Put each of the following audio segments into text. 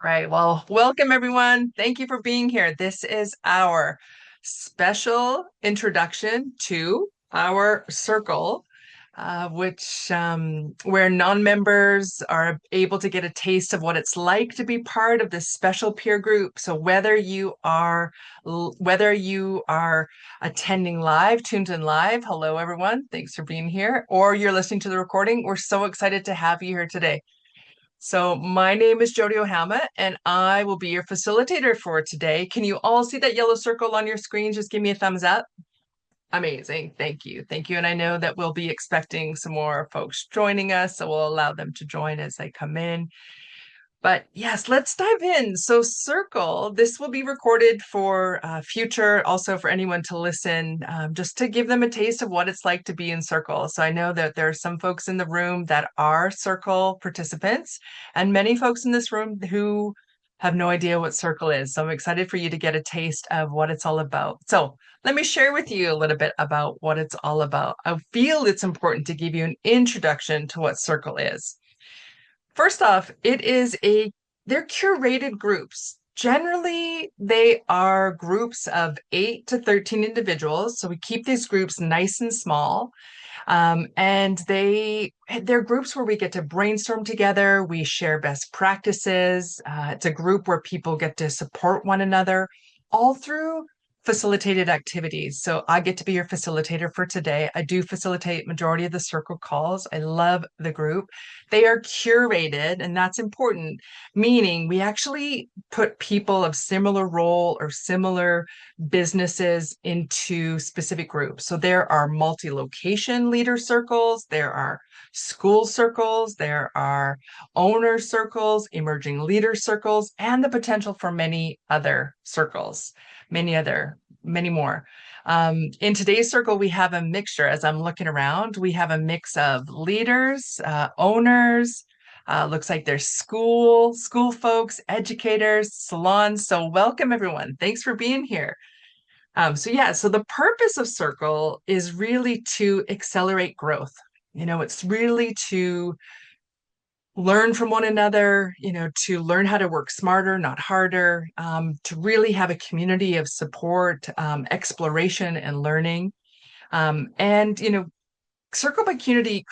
Right. Well, welcome everyone. Thank you for being here. This is our special introduction to our circle, which where non-members are able to get a taste of what it's like to be part of this special peer group. So whether you are attending live, tuned in live, hello everyone. Thanks for being here, or you're listening to the recording. We're so excited to have you here today. So my name is Jody Ohama, and I will be your facilitator for today. Can you all see that yellow circle on your screen? Just give me a thumbs up. Amazing. Thank you. Thank you. And I know that we'll be expecting some more folks joining us, so we'll allow them to join as they come in. But yes, let's dive in. So, Circle, this will be recorded for future, also for anyone to listen, just to give them a taste of what it's like to be in Circle. So, I know that there are some folks in the room that are Circle participants, and many folks in this room who have no idea what Circle is. So, I'm excited for you to get a taste of what it's all about. So, let me share with you a little bit about what it's all about. I feel it's important to give you an introduction to what Circle is. First off, they're curated groups. Generally, they are groups of 8 to 13 individuals. So we keep these groups nice and small. And they're groups where we get to brainstorm together. We share best practices. It's a group where people get to support one another all through facilitated activities. So I get to be your facilitator for today. I do facilitate majority of the circle calls. I love the group. They are curated, and that's important, meaning we actually put people of similar role or similar businesses into specific groups. So there are multi-location leader circles, there are school circles, there are owner circles, emerging leader circles, and the potential for many other circles, many more. In today's circle, we have a mixture. As I'm looking around, we have a mix of leaders, owners, looks like there's school folks, educators, salons. So welcome everyone. Thanks for being here. So the purpose of Circle is really to accelerate growth. It's really to learn from one another, to learn how to work smarter, not harder, to really have a community of support, exploration, and learning. And Circle by Community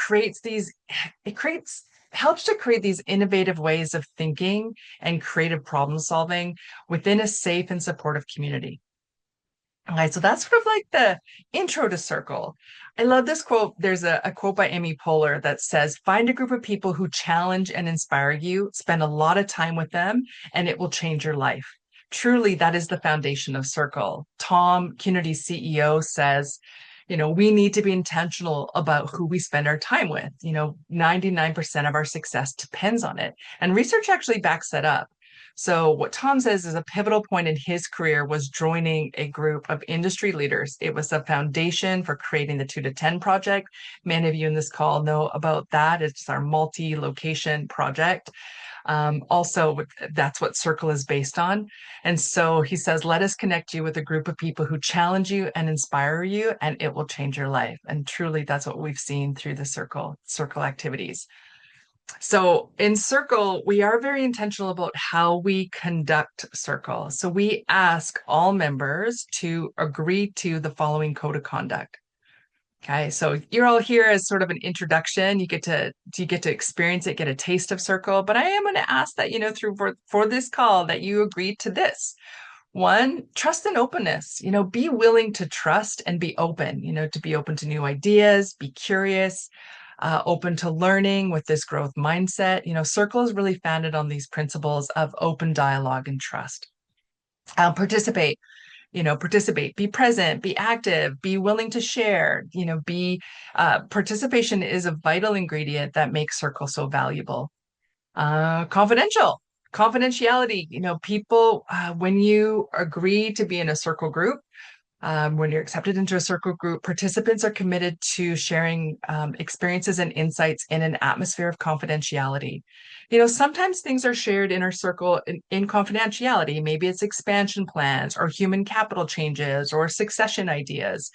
helps to create these innovative ways of thinking and creative problem solving within a safe and supportive community. All right, so that's sort of like the intro to Circle. I love this quote. There's a quote by Amy Poehler that says, find a group of people who challenge and inspire you, spend a lot of time with them, and it will change your life. Truly, that is the foundation of Circle. Tom, Community CEO, says, we need to be intentional about who we spend our time with. 99% of our success depends on it. And research actually backs that up. So what Tom says is a pivotal point in his career was joining a group of industry leaders. It was a foundation for creating the 2 to 10 project. Many of you in this call know about that. It's our multi-location project. Also, that's what Circle is based on. And so he says, let us connect you with a group of people who challenge you and inspire you, and it will change your life. And truly, that's what we've seen through the circle activities. So in Circle, we are very intentional about how we conduct Circle. So we ask all members to agree to the following code of conduct. Okay, so you're all here as sort of an introduction. You get to experience it, get a taste of Circle. But I am going to ask that, for this call that you agree to this. One, trust and openness. Be willing to trust and be open, to be open to new ideas, be curious, open to learning with this growth mindset. Circle is really founded on these principles of open dialogue and trust. Participate, be present, be active, be willing to share, participation is a vital ingredient that makes Circle so valuable. Confidentiality, people, when you agree to be in a Circle group, when you're accepted into a Circle group, participants are committed to sharing experiences and insights in an atmosphere of confidentiality. Sometimes things are shared in our Circle in confidentiality. Maybe it's expansion plans or human capital changes or succession ideas.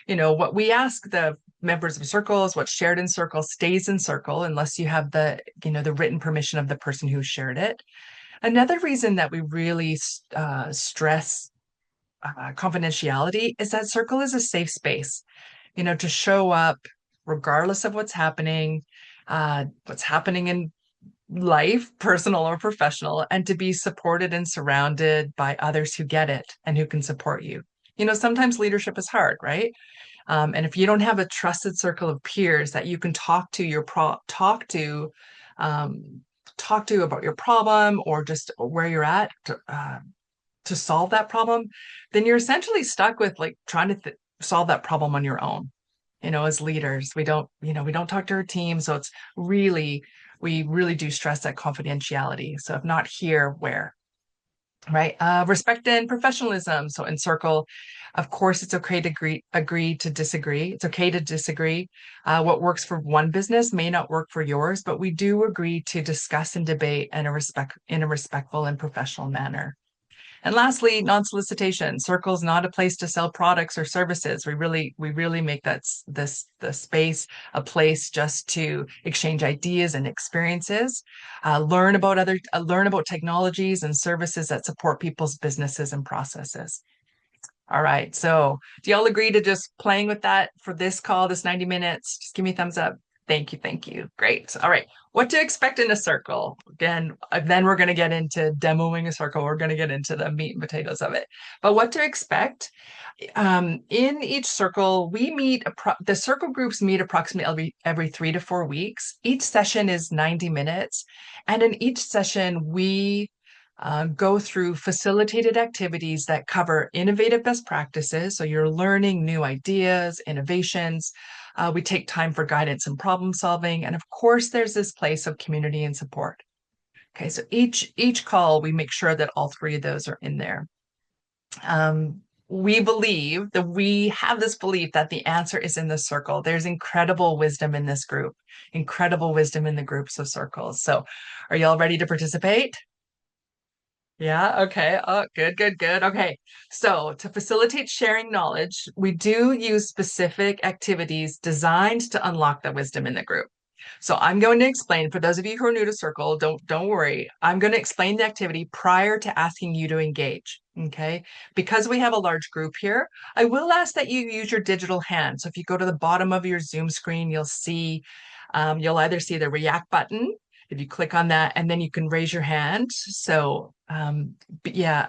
What we ask the members of Circle is what's shared in Circle stays in Circle unless you have the written permission of the person who shared it. Another reason that we really stress confidentiality is that circle is a safe space, to show up regardless of what's happening in life, personal or professional, and to be supported and surrounded by others who get it and who can support you. Sometimes leadership is hard, right? And if you don't have a trusted circle of peers that you can um, talk to about your problem or just where you're at to solve that problem, then you're essentially stuck with like trying to solve that problem on your own. As leaders, we don't talk to our team, so we really do stress that confidentiality. So if not here, where? Right. Respect and professionalism. So in circle, of course, it's okay to agree to disagree. It's okay to disagree. What works for one business may not work for yours, but we do agree to discuss and debate in a respectful and professional manner. And lastly, non-solicitation. Circle's not a place to sell products or services. We really make the space a place just to exchange ideas and experiences, learn about technologies and services that support people's businesses and processes. All right. So do y'all agree to just playing with that for this call, this 90 minutes? Just give me a thumbs up. Thank you. Thank you. Great. All right. What to expect in a circle? Again, then we're going to get into demoing a circle. We're going to get into the meat and potatoes of it. But what to expect? In each circle, the circle groups meet approximately every 3 to 4 weeks. Each session is 90 minutes. And in each session, we go through facilitated activities that cover innovative best practices. So you're learning new ideas, innovations. We take time for guidance and problem solving. And of course, there's this place of community and support. Okay, so each call, we make sure that all three of those are in there. We have this belief that the answer is in the circle. There's incredible wisdom in this group, incredible wisdom in the groups of circles. So are y'all ready to participate? Yeah, okay. Oh, good, good, good. Okay. So, to facilitate sharing knowledge, we do use specific activities designed to unlock the wisdom in the group. So, I'm going to explain for those of you who are new to Circle, don't worry. I'm going to explain the activity prior to asking you to engage. Okay? Because we have a large group here, I will ask that you use your digital hand. So, if you go to the bottom of your Zoom screen, you'll either see the react button if you click on that, and then you can raise your hand. So, but yeah,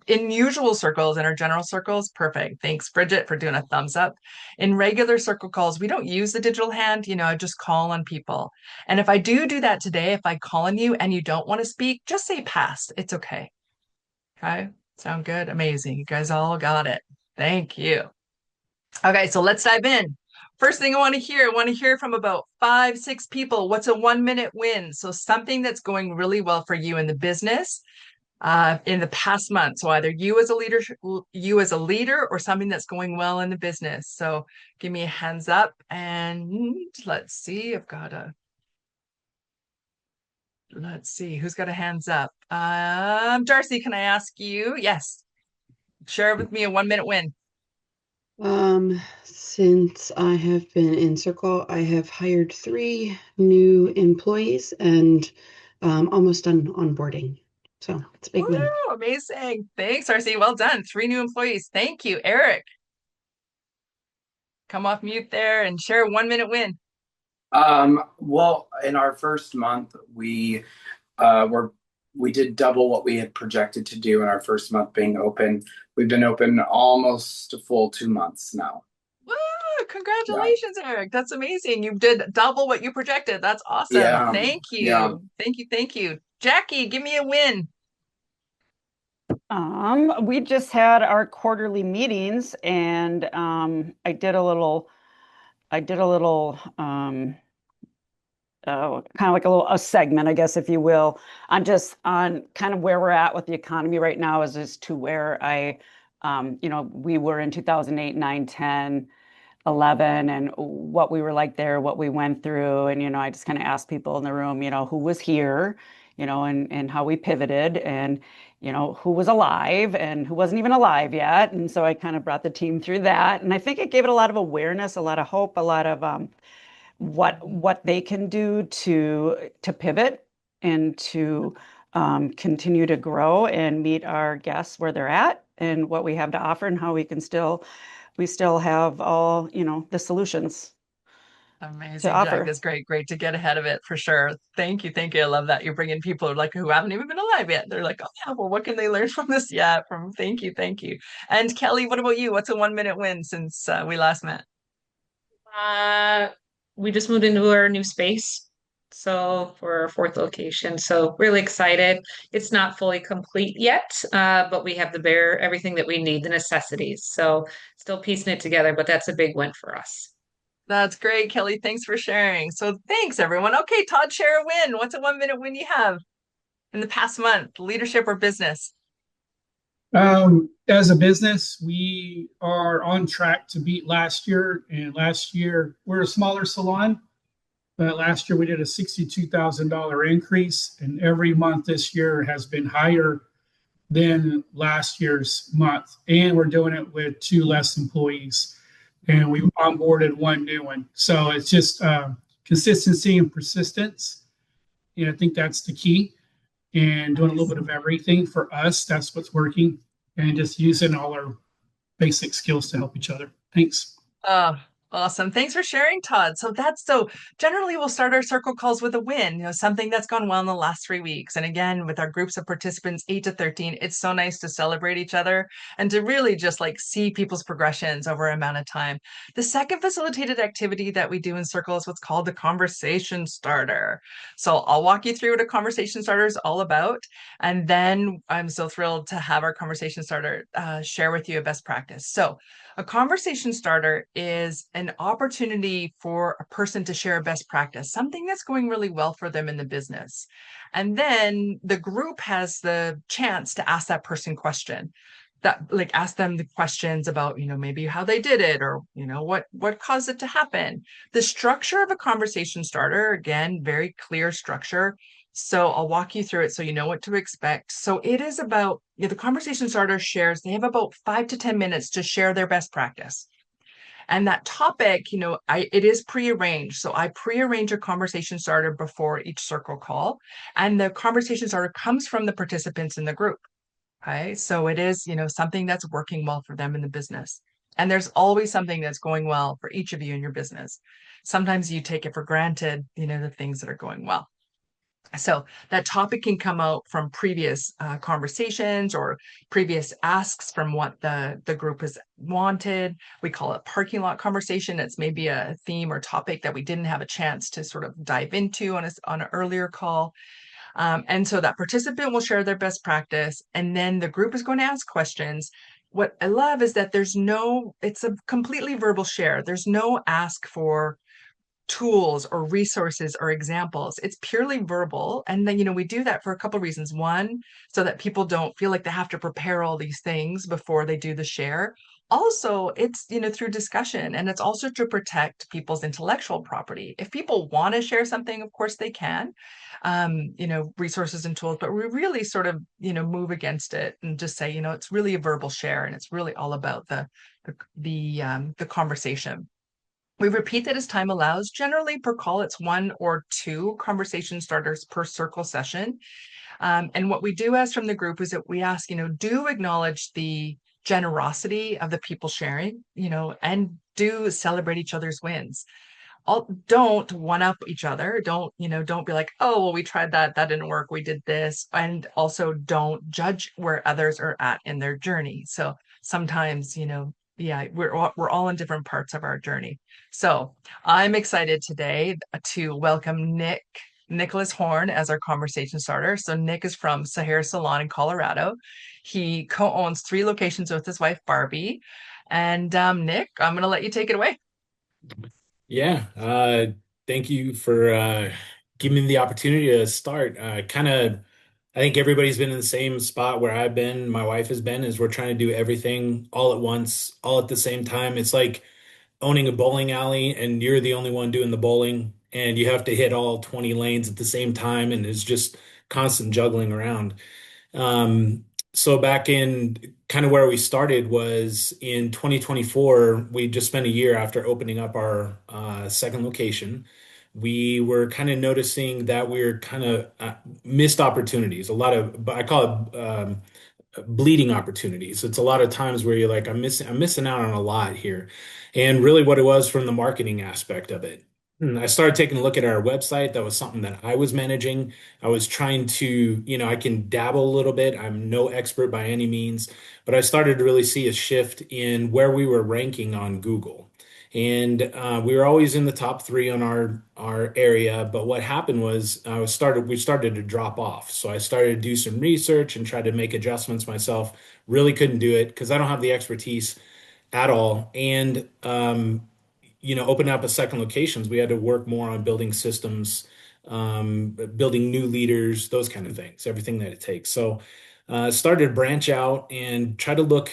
in usual circles, in our general circles, perfect. Thanks, Bridget, for doing a thumbs up. In regular circle calls, we don't use the digital hand. I just call on people. And if I do that today, if I call on you and you don't want to speak, just say pass. It's okay. Okay. Sound good? Amazing. You guys all got it. Thank you. Okay, so let's dive in. First thing I want to hear from about 5, 6 people. What's a 1 minute win? So something that's going really well for you in the business in the past month. So either you as a leader, or something that's going well in the business. So give me a hands up and let's see. Let's see who's got a hands up. Darcy, can I ask you? Yes, share with me a 1 minute win. Since I have been in Circle, I have hired 3 new employees and almost done onboarding. So it's a big win. Woo, amazing. Thanks, Darcy. Well done. 3 new employees. Thank you. Eric, come off mute there and share a 1 minute win. Well, in our first month, uh, were we did double what we had projected to do in our first month being open. We've been open almost a full 2 months now. Woo, Yeah, congratulations, Eric. That's amazing. You did double what you projected. That's awesome. yeah, Thank yeah. you. Thank you. Thank you. Jackie, give me a win. We just had our quarterly meetings and I did a little kind of like a segment, I guess, if you will, on kind of where we're at with the economy right now as to where we were in 2008, 9, 10, 11, and what we were like there, what we went through. And, I just kind of asked people in the room, who was here, and how we pivoted and, who was alive and who wasn't even alive yet. And so I kind of brought the team through that. And I think it gave it a lot of awareness, a lot of hope, a lot of what they can do to pivot and to continue to grow and meet our guests where they're at and what we have to offer and how we still have all, the solutions to Amazing, Jack. offer. That's great. Great to get ahead of it for sure. Thank you. Thank you. I love that. You're bringing people like who haven't even been alive yet. They're like, oh yeah, well, what can they learn from this? Yeah, from thank you. Thank you. And Kelly, what about you? What's a 1 minute win since we last met? Uh, we just moved into our new space. So for our fourth location. So really excited. It's not fully complete yet, but we have the bare everything that we need, the necessities. So still piecing it together, but that's a big win for us. That's great, Kelly. Thanks for sharing. So thanks, everyone. Okay, Todd, share a win. What's a 1 minute win you have in the past month, leadership or business? As a business, we are on track to beat last year. And last year, we're a smaller salon, but last year we did a $62,000 increase. And every month this year has been higher than last year's month. And we're doing it with two less employees. And we onboarded one new one. So it's just consistency and persistence. I think that's the key. And doing a little bit of everything for us. That's what's working. And just using all our basic skills to help each other. Thanks. Oh, awesome. Thanks for sharing, Todd. So generally we'll start our circle calls with a win, something that's gone well in the last 3 weeks. And again, with our groups of participants, 8 to 13, it's so nice to celebrate each other and to really just like see people's progressions over an amount of time. The second facilitated activity that we do in circle is what's called the conversation starter. So I'll walk you through what a conversation starter is all about. And then I'm so thrilled to have our conversation starter share with you a best practice. So a conversation starter is an opportunity for a person to share a best practice, something that's going really well for them in the business. And then the group has the chance to ask that person question that like ask them the questions about, maybe how they did it or, what caused it to happen. The structure of a conversation starter, again, very clear structure. So I'll walk you through it so you know what to expect. So it is about the conversation starter shares, they have about 5 to 10 minutes to share their best practice. And that topic, it is pre-arranged. So I pre-arrange a conversation starter before each circle call. And the conversation starter comes from the participants in the group. Okay. So it is, something that's working well for them in the business. And there's always something that's going well for each of you in your business. Sometimes you take it for granted, the things that are going well. So that topic can come out from previous conversations or previous asks from what the group has wanted. We call it parking lot conversation. It's maybe a theme or topic that we didn't have a chance to sort of dive into on an earlier call. And so that participant will share their best practice, and then the group is going to ask questions. What I love is that it's a completely verbal share. There's no ask for tools or resources or examples. It's purely verbal. And then, we do that for a couple of reasons. One, so that people don't feel like they have to prepare all these things before they do the share. Also, it's, through discussion, and it's also to protect people's intellectual property. If people want to share something, of course they can, resources and tools, but we really sort of, move against it and just say, it's really a verbal share and it's really all about the conversation. We repeat that as time allows. Generally, per call, it's 1 or 2 conversation starters per circle session. And what we do ask from the group is that we ask, do acknowledge the generosity of the people sharing, and do celebrate each other's wins. Don't one up each other. Don't be like, oh, well, we tried that didn't work. We did this. And also don't judge where others are at in their journey. So sometimes, yeah, we're all in different parts of our journey. So I'm excited today to welcome Nicholas Horn as our conversation starter. So Nick is from Sahara Salon in Colorado. He co-owns 3 locations with his wife, Barbie. And Nick, I'm going to let you take it away. Yeah, thank you for giving me the opportunity to start. I think everybody's been in the same spot where I've been, my wife has been, is we're trying to do everything all at once, all at the same time. It's like owning a bowling alley and you're the only one doing the bowling, and you have to hit all 20 lanes at the same time, and it's just constant juggling around. So back in kind of where we started was in 2024, we just spent a year after opening up our second location. we were kind of noticing that we were kind of missed opportunities, a lot of, but I call it bleeding opportunities. It's a lot of times where you're like, I'm missing out on a lot here. And really what it was from the marketing aspect of it. And I started taking a look at our website. That was something that I was managing. I was trying to, I can dabble a little bit. I'm no expert by any means, but I started to really see a shift in where we were ranking on Google. And we were always in the top three on our area. But what happened was we started to drop off. So I started to do some research and try to make adjustments myself. Really couldn't do it because I don't have the expertise at all. And opening up a second locations, we had to work more on building systems, building new leaders, those kind of things, everything that it takes. So started to branch out and try to look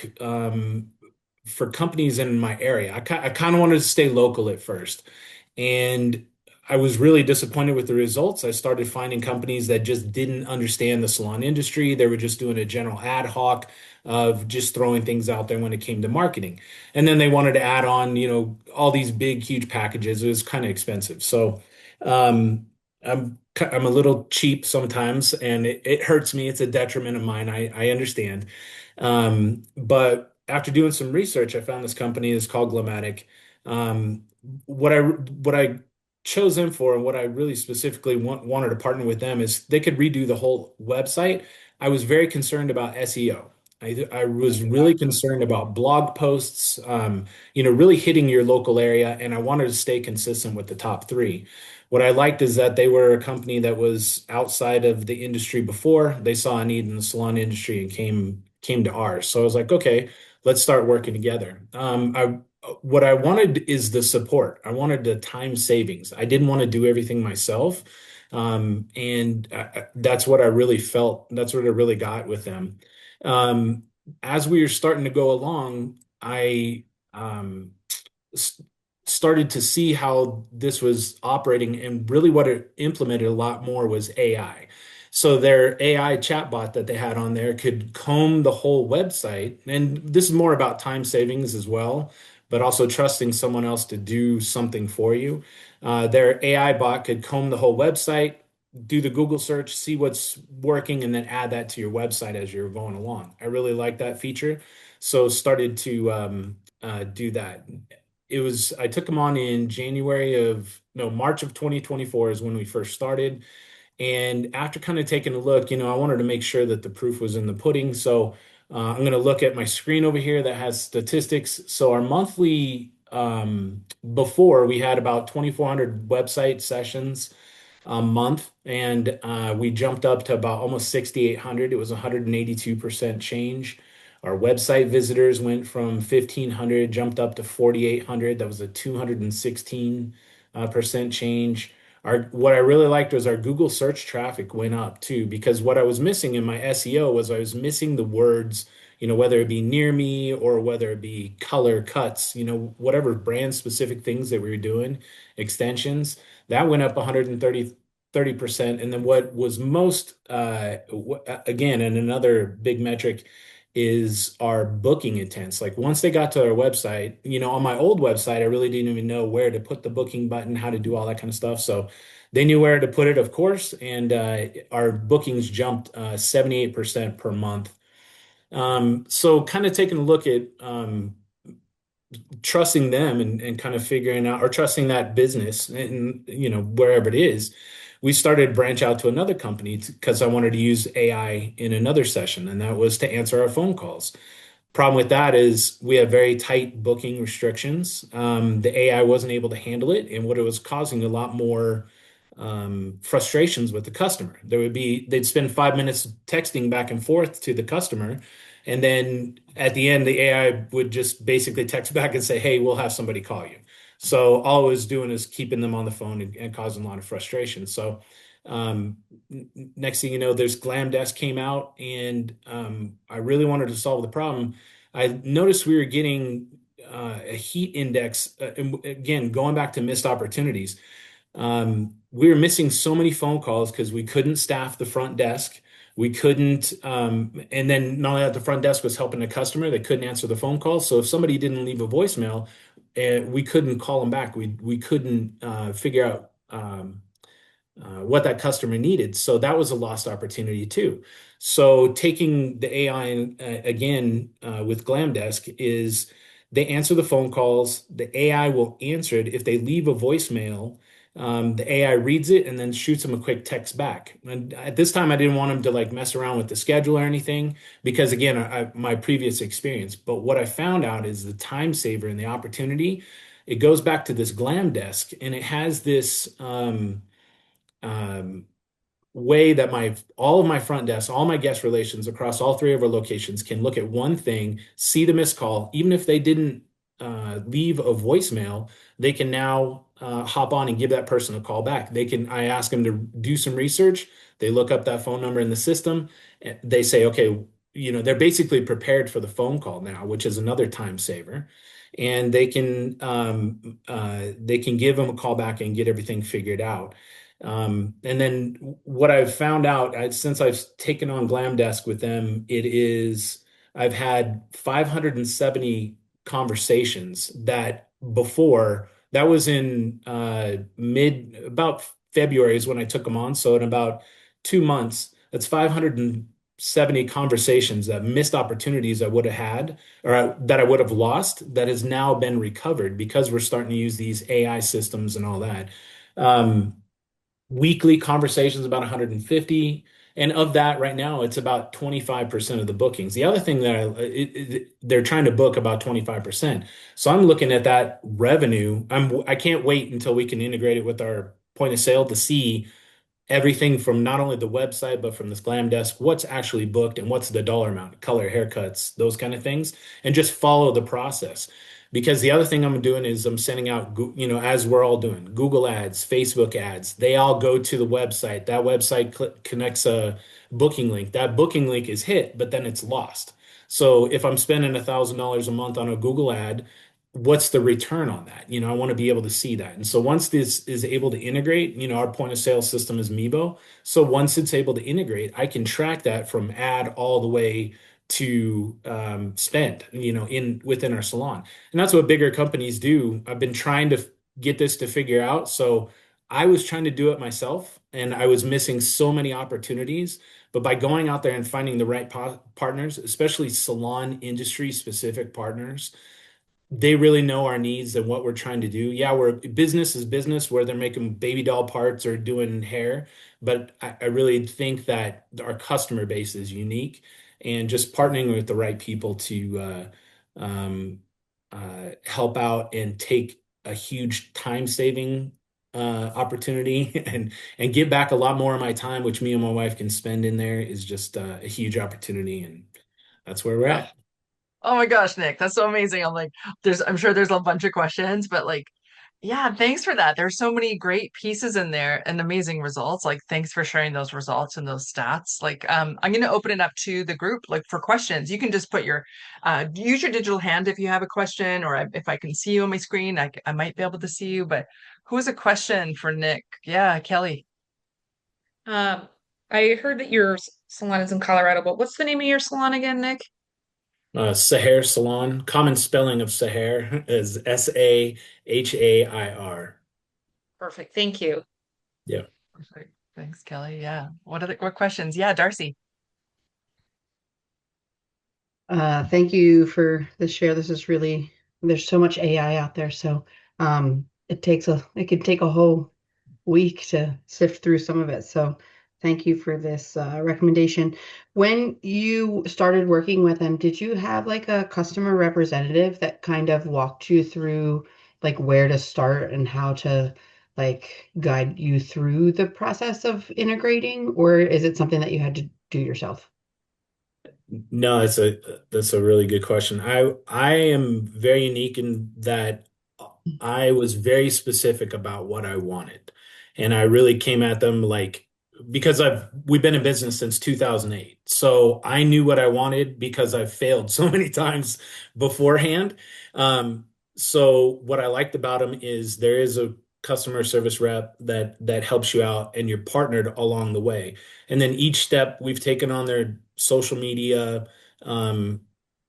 for companies in my area. I kind of wanted to stay local at first. And I was really disappointed with the results. I started finding companies that just didn't understand the salon industry. They were just doing a general ad hoc of just throwing things out there when it came to marketing. And then they wanted to add on, all these big, huge packages. It was kind of expensive. So I'm a little cheap sometimes, and it hurts me. It's a detriment of mine. I understand. But after doing some research, I found this company is called Glamatic. Um, what I chose them for, and what I really specifically wanted to partner with them is they could redo the whole website. I was very concerned about SEO. I was really concerned about blog posts, really hitting your local area, and I wanted to stay consistent with the top three. What I liked is that they were a company that was outside of the industry before. They saw a need in the salon industry and came to ours. So I was like, okay, let's start working together. What I wanted is the support. I wanted the time savings. I didn't want to do everything myself. And that's what I really felt. That's what I really got with them. Um, as we were starting to go along, I s- started to see how this was operating, and really what it implemented a lot more was AI. So their AI chatbot that they had on there could comb the whole website, and this is more about time savings as well, but also trusting someone else to do something for you. Their AI bot could comb the whole website, do the Google search, see what's working, and then add that to your website as you're going along. I really like that feature, so started to do that. I took them on in March of 2024 is when we first started. And after kind of taking a look, I wanted to make sure that the proof was in the pudding. So I'm going to look at my screen over here that has statistics. So our monthly, before we had about 2,400 website sessions a month, and we jumped up to about almost 6,800. It was 182% change. Our website visitors went from 1,500, jumped up to 4,800. That was a 216% change. What I really liked was our Google search traffic went up too, because what I was missing in my SEO was I was missing the words, whether it be near me or whether it be color cuts, whatever brand specific things that we were doing, extensions, that went up 130%. And then what was most, again, and another big metric is our booking intents. Like once they got to our website, on my old website, I really didn't even know where to put the booking button, how to do all that kind of stuff. So they knew where to put it, of course, and our bookings jumped 78% per month. So kind of taking a look at trusting them and kind of figuring out, or trusting that business and wherever it is, we started to branch out to another company because I wanted to use AI in another session, and that was to answer our phone calls. Problem with that is we have very tight booking restrictions. The AI wasn't able to handle it, and what it was causing a lot more frustrations with the customer. They'd spend 5 minutes texting back and forth to the customer, and then at the end, the AI would just basically text back and say, "Hey, we'll have somebody call you." So all it was doing is keeping them on the phone and causing a lot of frustration. So next thing you know, there's Glamdesk came out, and I really wanted to solve the problem. I noticed we were getting a heat index, and again, going back to missed opportunities. We were missing so many phone calls because we couldn't staff the front desk. We couldn't, and then not only that, the front desk was helping the customer, they couldn't answer the phone call. So if somebody didn't leave a voicemail, we couldn't call them back. We couldn't figure out what that customer needed. So that was a lost opportunity too. So taking the AI again with GlamDesk is they answer the phone calls. The AI will answer it. If they leave a voicemail, the AI reads it and then shoots them a quick text back. And at this time, I didn't want them to like mess around with the schedule or anything because again, my previous experience. But what I found out is the time saver and the opportunity. It goes back to this GlamDesk, and it has this. Um, way that my all of my front desk, all my guest relations across all three of our locations can look at one thing, see the missed call, even if they didn't leave a voicemail, they can now hop on and give that person a call back. I ask them to do some research. They look up that phone number in the system. And they say, okay, they're basically prepared for the phone call now, which is another time saver. And they can give them a call back and get everything figured out. And then what I've found out since I've taken on Glam Desk with them, I've had 570 conversations that before that was in about February is when I took them on. So in about 2 months, that's 570 conversations that missed opportunities I would have had or that I would have lost that has now been recovered because we're starting to use these AI systems and all that. Weekly conversations about 150, and of that right now it's about 25% of the bookings. The other thing that they're trying to book about 25%, so I'm looking at that revenue. I can't wait until we can integrate it with our point of sale to see everything from not only the website, but from this Glam Desk, what's actually booked and what's the dollar amount, color, haircuts, those kind of things, and just follow the process. Because the other thing I'm doing is I'm sending out, as we're all doing, Google ads, Facebook ads, they all go to the website. That website connects a booking link. That booking link is hit, but then it's lost. So if I'm spending $1,000 a month on a Google ad, what's the return on that? I want to be able to see that. And so once this is able to integrate, our point of sale system is Meebo. So once it's able to integrate, I can track that from ad all the way to spend, in within our salon. And that's what bigger companies do. I've been trying to get this to figure out. So I was trying to do it myself and I was missing so many opportunities. But by going out there and finding the right partners, especially salon industry specific partners, they really know our needs and what we're trying to do. Yeah, we're business is business where they're making baby doll parts or doing hair, but I really think that our customer base is unique and just partnering with the right people to help out and take a huge time saving opportunity and give back a lot more of my time, which me and my wife can spend in there is just a huge opportunity, and that's where we're Yeah. at. Oh my gosh, Nick, that's so amazing. I'm sure there's a bunch of questions, but like, yeah, thanks for that. There's so many great pieces in there and amazing results. Like, thanks for sharing those results and those stats. Like, I'm going to open it up to the group, like for questions. You can just use your digital hand if you have a question, or if I can see you on my screen, I might be able to see you. But who has a question for Nick? Yeah, Kelly. Um, I heard that your salon is in Colorado, but what's the name of your salon again, Nick? Sahair Salon. Common spelling of Sahair is Sahair. Perfect. Thank you. Yeah. Perfect. Thanks, Kelly. Yeah. What questions? Yeah, Darcy. Thank you for the share. There's so much AI out there, so it can take a whole week to sift through some of it. So thank you for this recommendation. When you started working with them, did you have like a customer representative that kind of walked you through like where to start and how to like guide you through the process of integrating, or is it something that you had to do yourself? No, that's a really good question. I am very unique in that I was very specific about what I wanted. And I really came at them like because we've been in business since 2008. So I knew what I wanted because I've failed so many times beforehand. Um, so what I liked about them is there is a customer service rep that helps you out and you're partnered along the way. And then each step we've taken on their social media, um,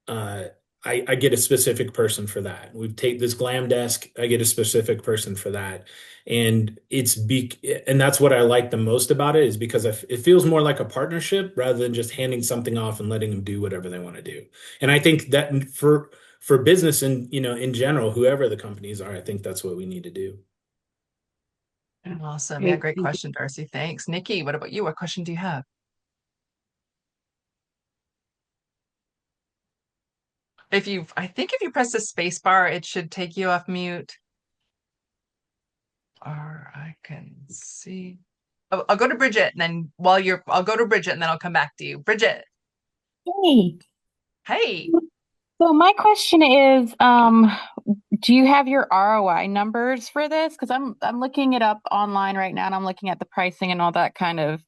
uh, I get a specific person for that. We take this glam desk, I get a specific person for that. And and that's what I like the most about it is because it feels more like a partnership rather than just handing something off and letting them do whatever they want to do. And I think that for business and in general, whoever the companies are, I think that's what we need to do. Awesome. Yeah, Great. great Thank you. question, Darcy. Thanks. Nikki, what about you? What question do you have? I think if you press the space bar, it should take you off mute. Or I can see. I'll go to Bridget and then I'll go to Bridget and then I'll come back to you. Bridget, Hey, hey. so my question is, do you have your ROI numbers for this? Because I'm looking it up online right now and I'm looking at the pricing and all that kind of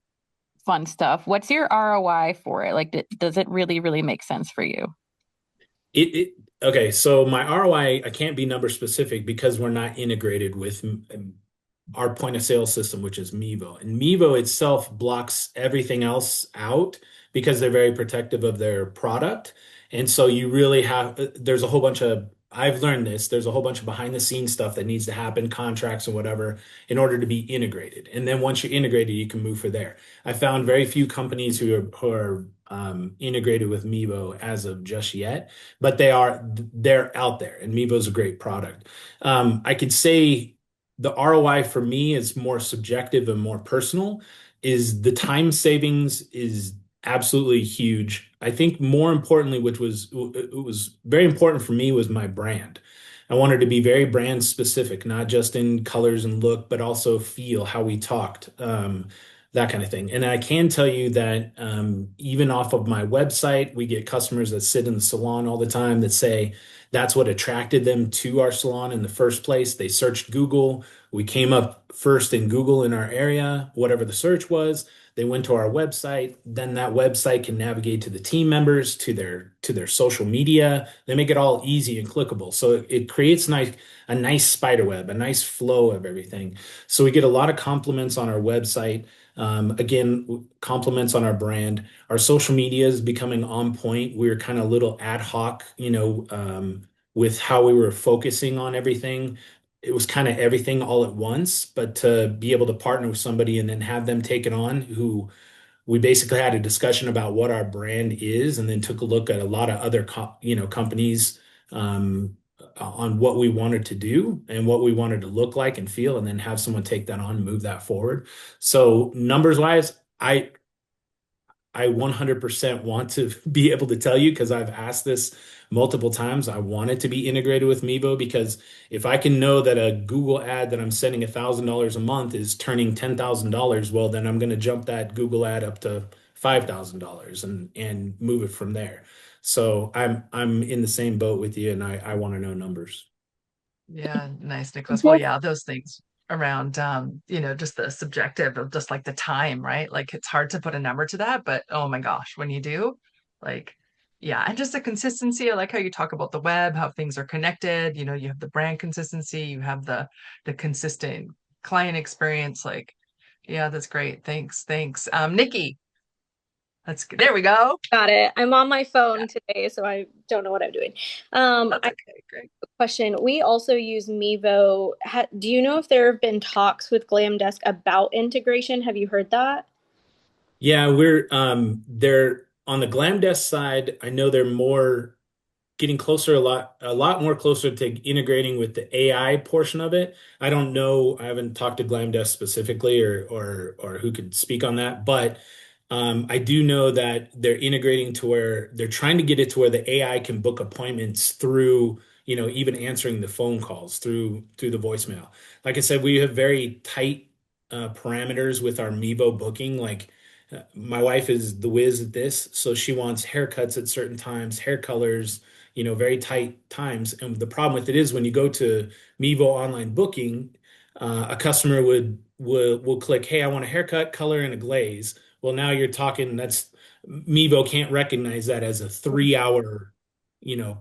fun stuff. What's your ROI for it? Like, does it really, really make sense for you? Okay, so my ROI, I can't be number specific because we're not integrated with our point of sale system, which is Mevo. And Mevo itself blocks everything else out because they're very protective of their product. And so you really there's a whole bunch of, I've learned this, there's a whole bunch of behind the scenes stuff that needs to happen, contracts and whatever, in order to be integrated. And then once you're integrated, you can move for there. I found very few companies who are integrated with Mevo as of just yet, but they're out there, and Mevo's a great product. I could say the ROI for me is more subjective and more personal, is the time savings is absolutely huge. I think more importantly, which was it was very important for me, was my brand. I wanted to be very brand specific, not just in colors and look, but also feel how we talked, that kind of thing. And I can tell you that even off of my website, we get customers that sit in the salon all the time that say that's what attracted them to our salon in the first place. They searched Google. We came up first in Google in our area, whatever the search was. They went to our website. Then that website can navigate to the team members, to their social media. They make it all easy and clickable. So it creates a nice spider web, a nice flow of everything. So we get a lot of compliments on our website. Again, compliments on our brand. Our social media is becoming on point. We were kind of a little ad hoc, with how we were focusing on everything. It was kind of everything all at once, but to be able to partner with somebody and then have them take it on, who we basically had a discussion about what our brand is, and then took a look at a lot of other companies, on what we wanted to do and what we wanted to look like and feel, and then have someone take that on and move that forward. So numbers wise, I 100% want to be able to tell you, because I've asked this multiple times. I want it to be integrated with Mevo, because if I can know that a Google ad that I'm sending $1,000 a month is turning $10,000, well, then I'm going to jump that Google ad up to $5,000 and move it from there. So I'm in the same boat with you, and I want to know numbers. Yeah, nice, Nicholas. Well, yeah, those things around just the subjective of just like the time, right? Like it's hard to put a number to that, but oh my gosh, when you do, like yeah, and just the consistency. I like how you talk about the web, how things are connected. You have the brand consistency, you have the consistent client experience. Like, yeah, that's great. Thanks. Thanks. Nikki, there we go. Got it. I'm on my phone today, so I don't know what I'm doing. That's I okay, great. question. We also use Mevo. Do you know if there have been talks with Glam Desk about integration? Have you heard that? Yeah, they're on the Glam Desk side. I know they're more getting closer, a lot more closer to integrating with the AI portion of it. I don't know. I haven't talked to Glamdesk specifically, or who could speak on that, but I do know that they're integrating to where they're trying to get it to where the AI can book appointments through, even answering the phone calls through the voicemail. Like I said, we have very tight parameters with our Mevo booking. Like, my wife is the whiz at this, so she wants haircuts at certain times, hair colors, very tight times. And the problem with it is when you go to Mevo online booking, a customer will click, "Hey, I want a haircut, color, and a glaze." Well, now you're talking, that's Mevo can't recognize that as a 3 hour, you know,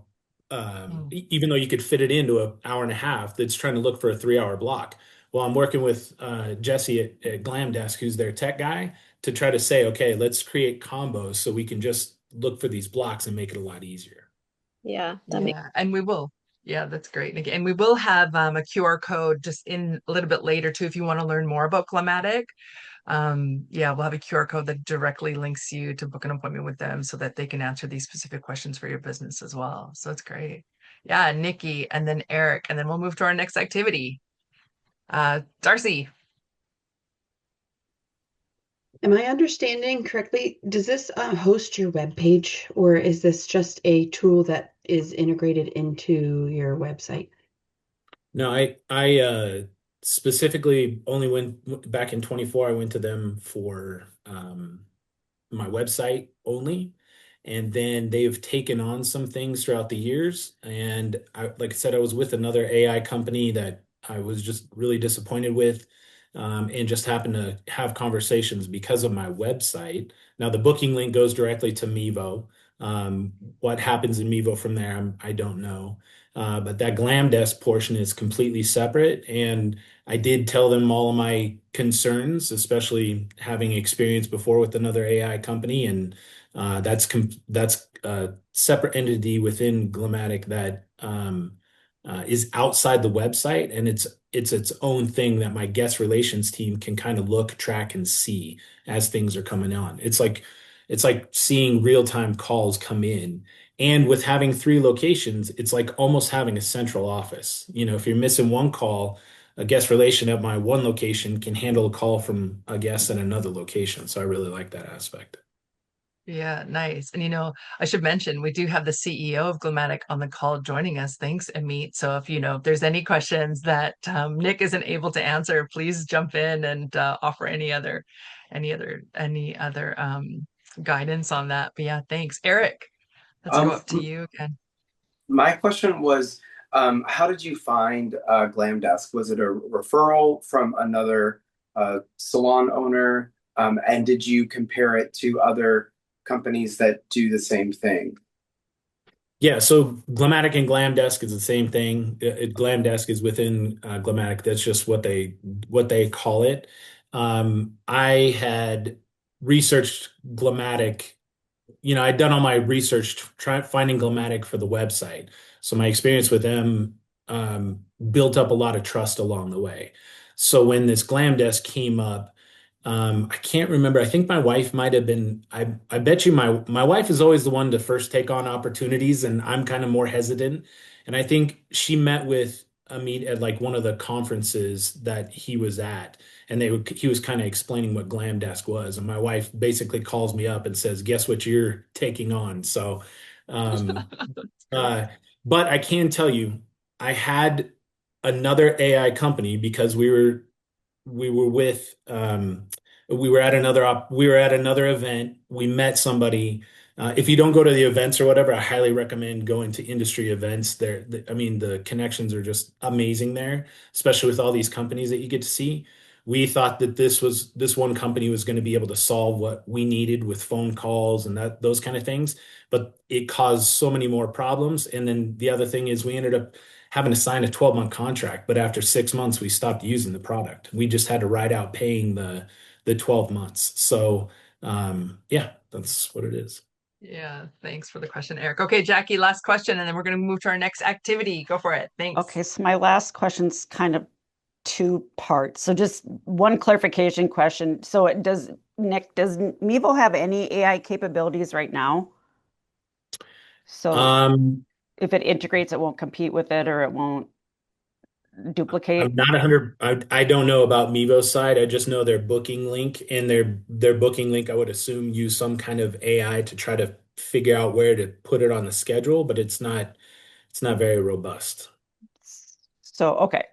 Mm. even though you could fit it into an hour and a half, that's trying to look for a 3 hour block. Well, I'm working with Jesse at Glam Desk, who's their tech guy, to try to say, okay, let's create combos so we can just look for these blocks and make it a lot easier. Yeah, that makes Yeah, and we will. Yeah, that's great, Nikki. And we will have a QR code just in a little bit later too, if you want to learn more about Climatic. Yeah, we'll have a QR code that directly links you to book an appointment with them so that they can answer these specific questions for your business as well. So it's great. Yeah, Nikki, and then Eric, and then we'll move to our next activity. Darcy. Am I understanding correctly? Does this host your web page, or is this just a tool that is integrated into your website? No, I specifically only went back in 24. I went to them for my website only. And then they've taken on some things throughout the years. And like I said, I was with another AI company that I was just really disappointed with, and just happened to have conversations because of my website. Now, the booking link goes directly to Mevo. What happens in Mevo from there, I don't know. But that Glam Desk portion is completely separate. And I did tell them all of my concerns, especially having experience before with another AI company, and that's a separate entity within Glamatic that is outside the website, and it's its own thing that my guest relations team can kind of look, track, and see as things are coming on. It's like seeing real-time calls come in. And with having three locations, it's like almost having a central office. If you're missing one call, a guest relation at my one location can handle a call from a guest at another location. So I really like that aspect. Yeah, nice. And I should mention we do have the CEO of Glomatic on the call joining us. Thanks, Amit. So if there's any questions that Nick isn't able to answer, please jump in and offer any other guidance on that. But yeah, thanks. Eric, let's go Um, up to you again. my question was, how did you find Glam Desk? Was it a referral from another salon owner? And did you compare it to other companies that do the same thing? Yeah, so Glamatic and Glam Desk is the same thing. Glam Desk is within Glamatic. That's just what they call it. I had researched Glamatic. I'd done all my research finding Glamatic for the website. So my experience with them built up a lot of trust along the way. So when this Glam Desk came up, I can't remember. I think my wife might have been. I bet you my wife is always the one to first take on opportunities, and I'm kind of more hesitant. And I think she met with Amit at like one of the conferences that he was at, and he was kind of explaining what Glam Desk was, and my wife basically calls me up and says, "Guess what you're taking on?" So, um, uh, but I can tell you, I had another AI company because we were with we were at another event. We met somebody. If you don't go to the events or whatever, I highly recommend going to industry events. I mean, the connections are just amazing there, especially with all these companies that you get to see. We thought that this one company was going to be able to solve what we needed with phone calls and those kind of things, but it caused so many more problems. And then the other thing is we ended up having to sign a 12-month contract, but after 6 months, we stopped using the product. We just had to ride out paying the 12 months. So yeah, that's what it is. Yeah, thanks for the question, Eric. Okay, Jackie, last question, and then we're going to move to our next activity. Go for it. Thanks. Okay, so my last question's kind of two parts. So just one clarification question. So Nick, does Mevo have any AI capabilities right now? So if it integrates, it won't compete with it or it won't duplicate? I'm not 100. I don't know about Mevo's side. I just know their booking link, and their booking link, I would assume, use some kind of AI to try to figure out where to put it on the schedule, but it's not very robust. So okay.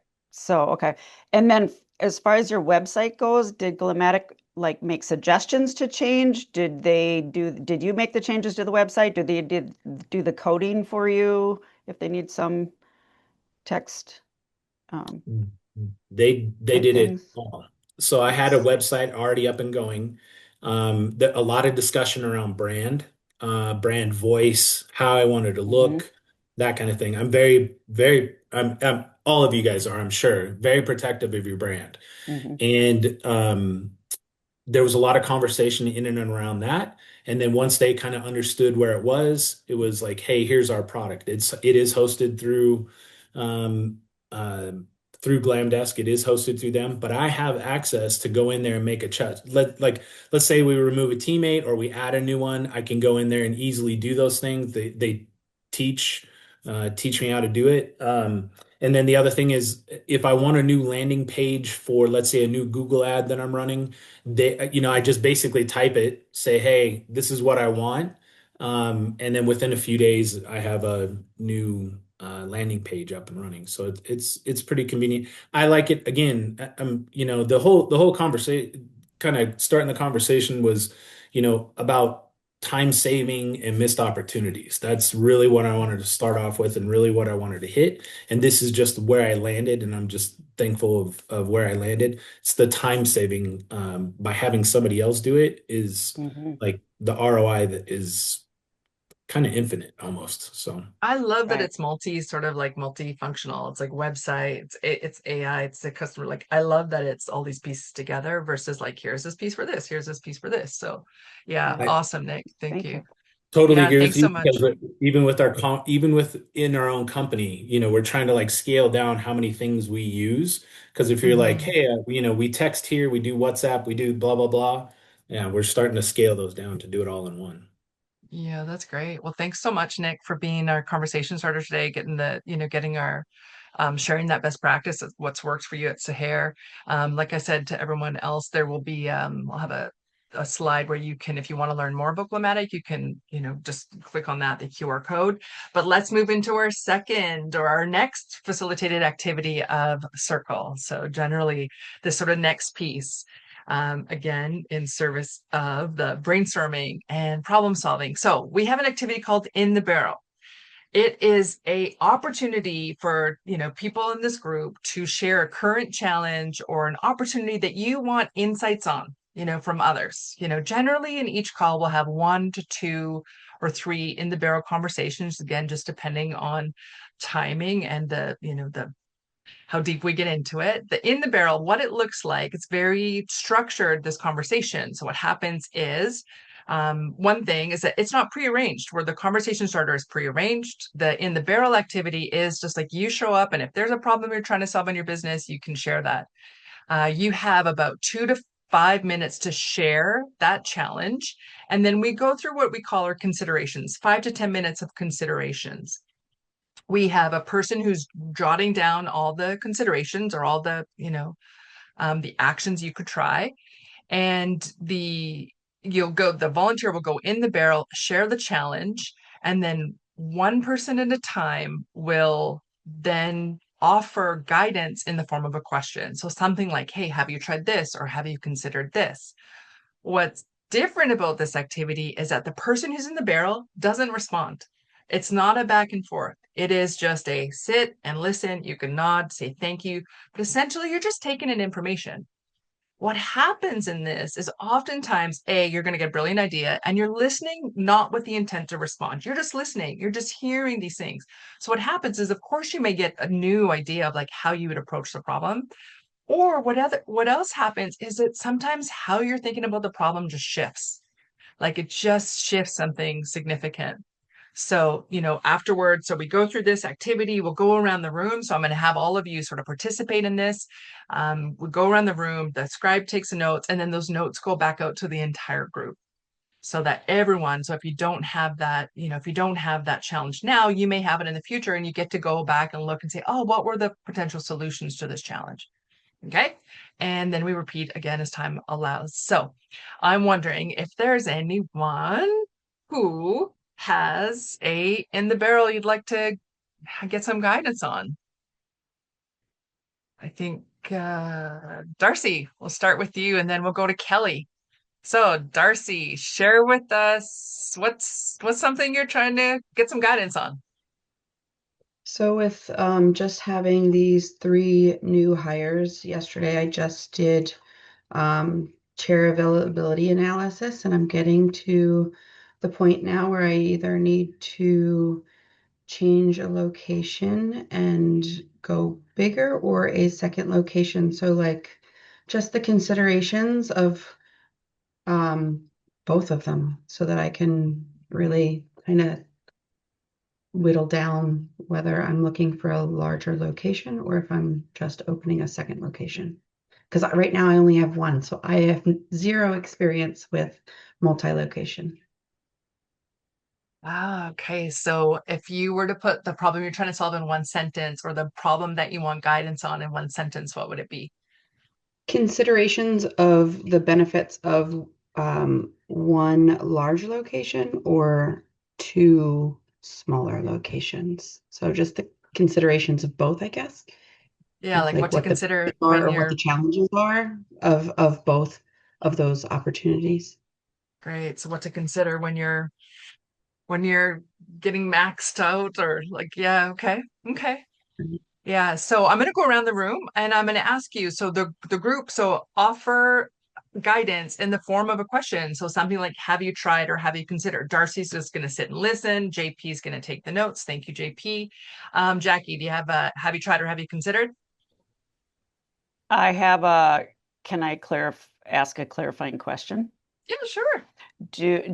And then as far as your website goes, did Glamatic like make suggestions to change? Did you make the changes to the website? Did do the coding for you if they need some text They type did it things? all. So I had a website already up and going. A lot of discussion around brand voice, how I wanted to Mm-hmm. look, that kind of thing. I'm very, very, all of you guys are, I'm sure, very protective of your brand. Mm-hmm. And there was a lot of conversation in and around that. And then once they kind of understood where it was like, hey, here's our product. It is hosted um, uh, through Glamdesk. It is hosted through them, but I have access to go in there and make a chat. Let's say we remove a teammate or we add a new one. I can go in there and easily do those things. They teach teach me how to do it. And then the other thing is, if I want a new landing page for, let's say, a new Google ad that I'm running, I just basically type it, say, hey, this is what I want. And then within a few days, I have a new landing page up and running. So it's pretty convenient. I like it. Again, the whole conversation, kind of starting the conversation was, about time saving and missed opportunities. That's really what I wanted to start off with and really what I wanted to hit. And this is just where I landed, and I'm just thankful of where I landed. It's the time saving by having somebody else do it is Mhm. like the ROI that is kind of infinite almost. So I love that Right. it's sort of like multifunctional. It's like websites, it's AI, it's the customer. Like I love that it's all these pieces together versus like here's this piece for this, here's this piece for this. So yeah, Yeah. I awesome, Nick. Thank Thank you. you. totally Yeah, agree with thanks you so much. because even within our own company, we're trying to like scale down how many things we use. Because if you're like, Mhm. hey, we text here, we do WhatsApp, we do blah blah blah. Yeah, we're starting to scale those down to do it all in one. Yeah, that's great. Well, thanks so much, Nick, for being our conversation starter today, getting our sharing that best practice of what's worked for you at Sahair. Like I said to everyone else, there will be I'll have a slide where you can, if you want to learn more about Glammatic, you can, just click on that, the QR code. But let's move into our second or our next facilitated activity of Circle. So generally this sort of next piece again, in service of the brainstorming and problem solving. So we have an activity called In the Barrel. It is a opportunity for, people in this group to share a current challenge or an opportunity that you want insights on, from others. Generally in each call, we'll have 1 to 2 or 3 in the barrel conversations, again, just depending on timing and the how deep we get into it. The in the barrel, what it looks like, it's very structured, this conversation. So what happens is, one thing is that it's not prearranged, where the conversation starter is prearranged. The in the barrel activity is just like you show up, and if there's a problem you're trying to solve in your business, you can share that. You have about 2 to 5 minutes to share that challenge. And then we go through what we call our considerations, 5 to 10 minutes of considerations. We have a person who's jotting down all the considerations or all the actions you could try, and the volunteer will go in the barrel, share the challenge, and then one person at a time will then offer guidance in the form of a question. So something like, hey, have you tried this, or have you considered this? What's different about this activity is that the person who's in the barrel doesn't respond. It's not a back and forth. It is just a sit and listen. You can nod, say thank you, but essentially you're just taking in information. What happens in this is oftentimes, you're going to get a brilliant idea and you're listening not with the intent to respond. You're just listening. You're just hearing these things. So what happens is, of course, you may get a new idea of like how you would approach the problem, or what else happens is that sometimes how you're thinking about the problem just shifts. Like it just shifts something significant. So, afterwards, so we go through this activity, we'll go around the room. So I'm going to have all of you sort of participate in this. We go around the room, the scribe takes notes, and then those notes go back out to the entire group. So that everyone, so if you don't have that, if you don't have that challenge now, you may have it in the future, and you get to go back and look and say, oh, what were the potential solutions to this challenge? Okay. And then we repeat again as time allows. So I'm wondering if there's anyone who has a in the barrel you'd like to get some guidance on. I think Darcy, we'll start with you and then we'll go to Kelly. So Darcy, share with us what's something you're trying to get some guidance on. So with just having these 3 new hires yesterday, I just did chair availability analysis, and I'm getting to the point now where I either need to change a location and go bigger or a second location. So like just the considerations of both of them so that I can really kind of whittle down whether I'm looking for a larger location or if I'm just opening a second location. Because right now I only have one, so I have zero experience with multi-location. Ah, okay. So if you were to put the problem you're trying to solve in one sentence or the problem that you want guidance on in one sentence, what would it be? Considerations of the benefits of one large location or two smaller locations. So just the considerations of both, I guess. Yeah, like what Like to what the consider benefits are when or what the you're challenges are of both of those opportunities. great. So what to consider when you're getting maxed out or like, yeah, okay. Okay. Yeah, so I'm going to go around the room and I'm going to ask you. So the group, so offer guidance in the form of a question. So something like, have you tried or have you considered? Darcy's just going to sit and listen. JP is going to take the notes. Thank you, JP. Jackie, do you have a have you tried or have you considered? I have can I ask a clarifying question? Yeah, sure.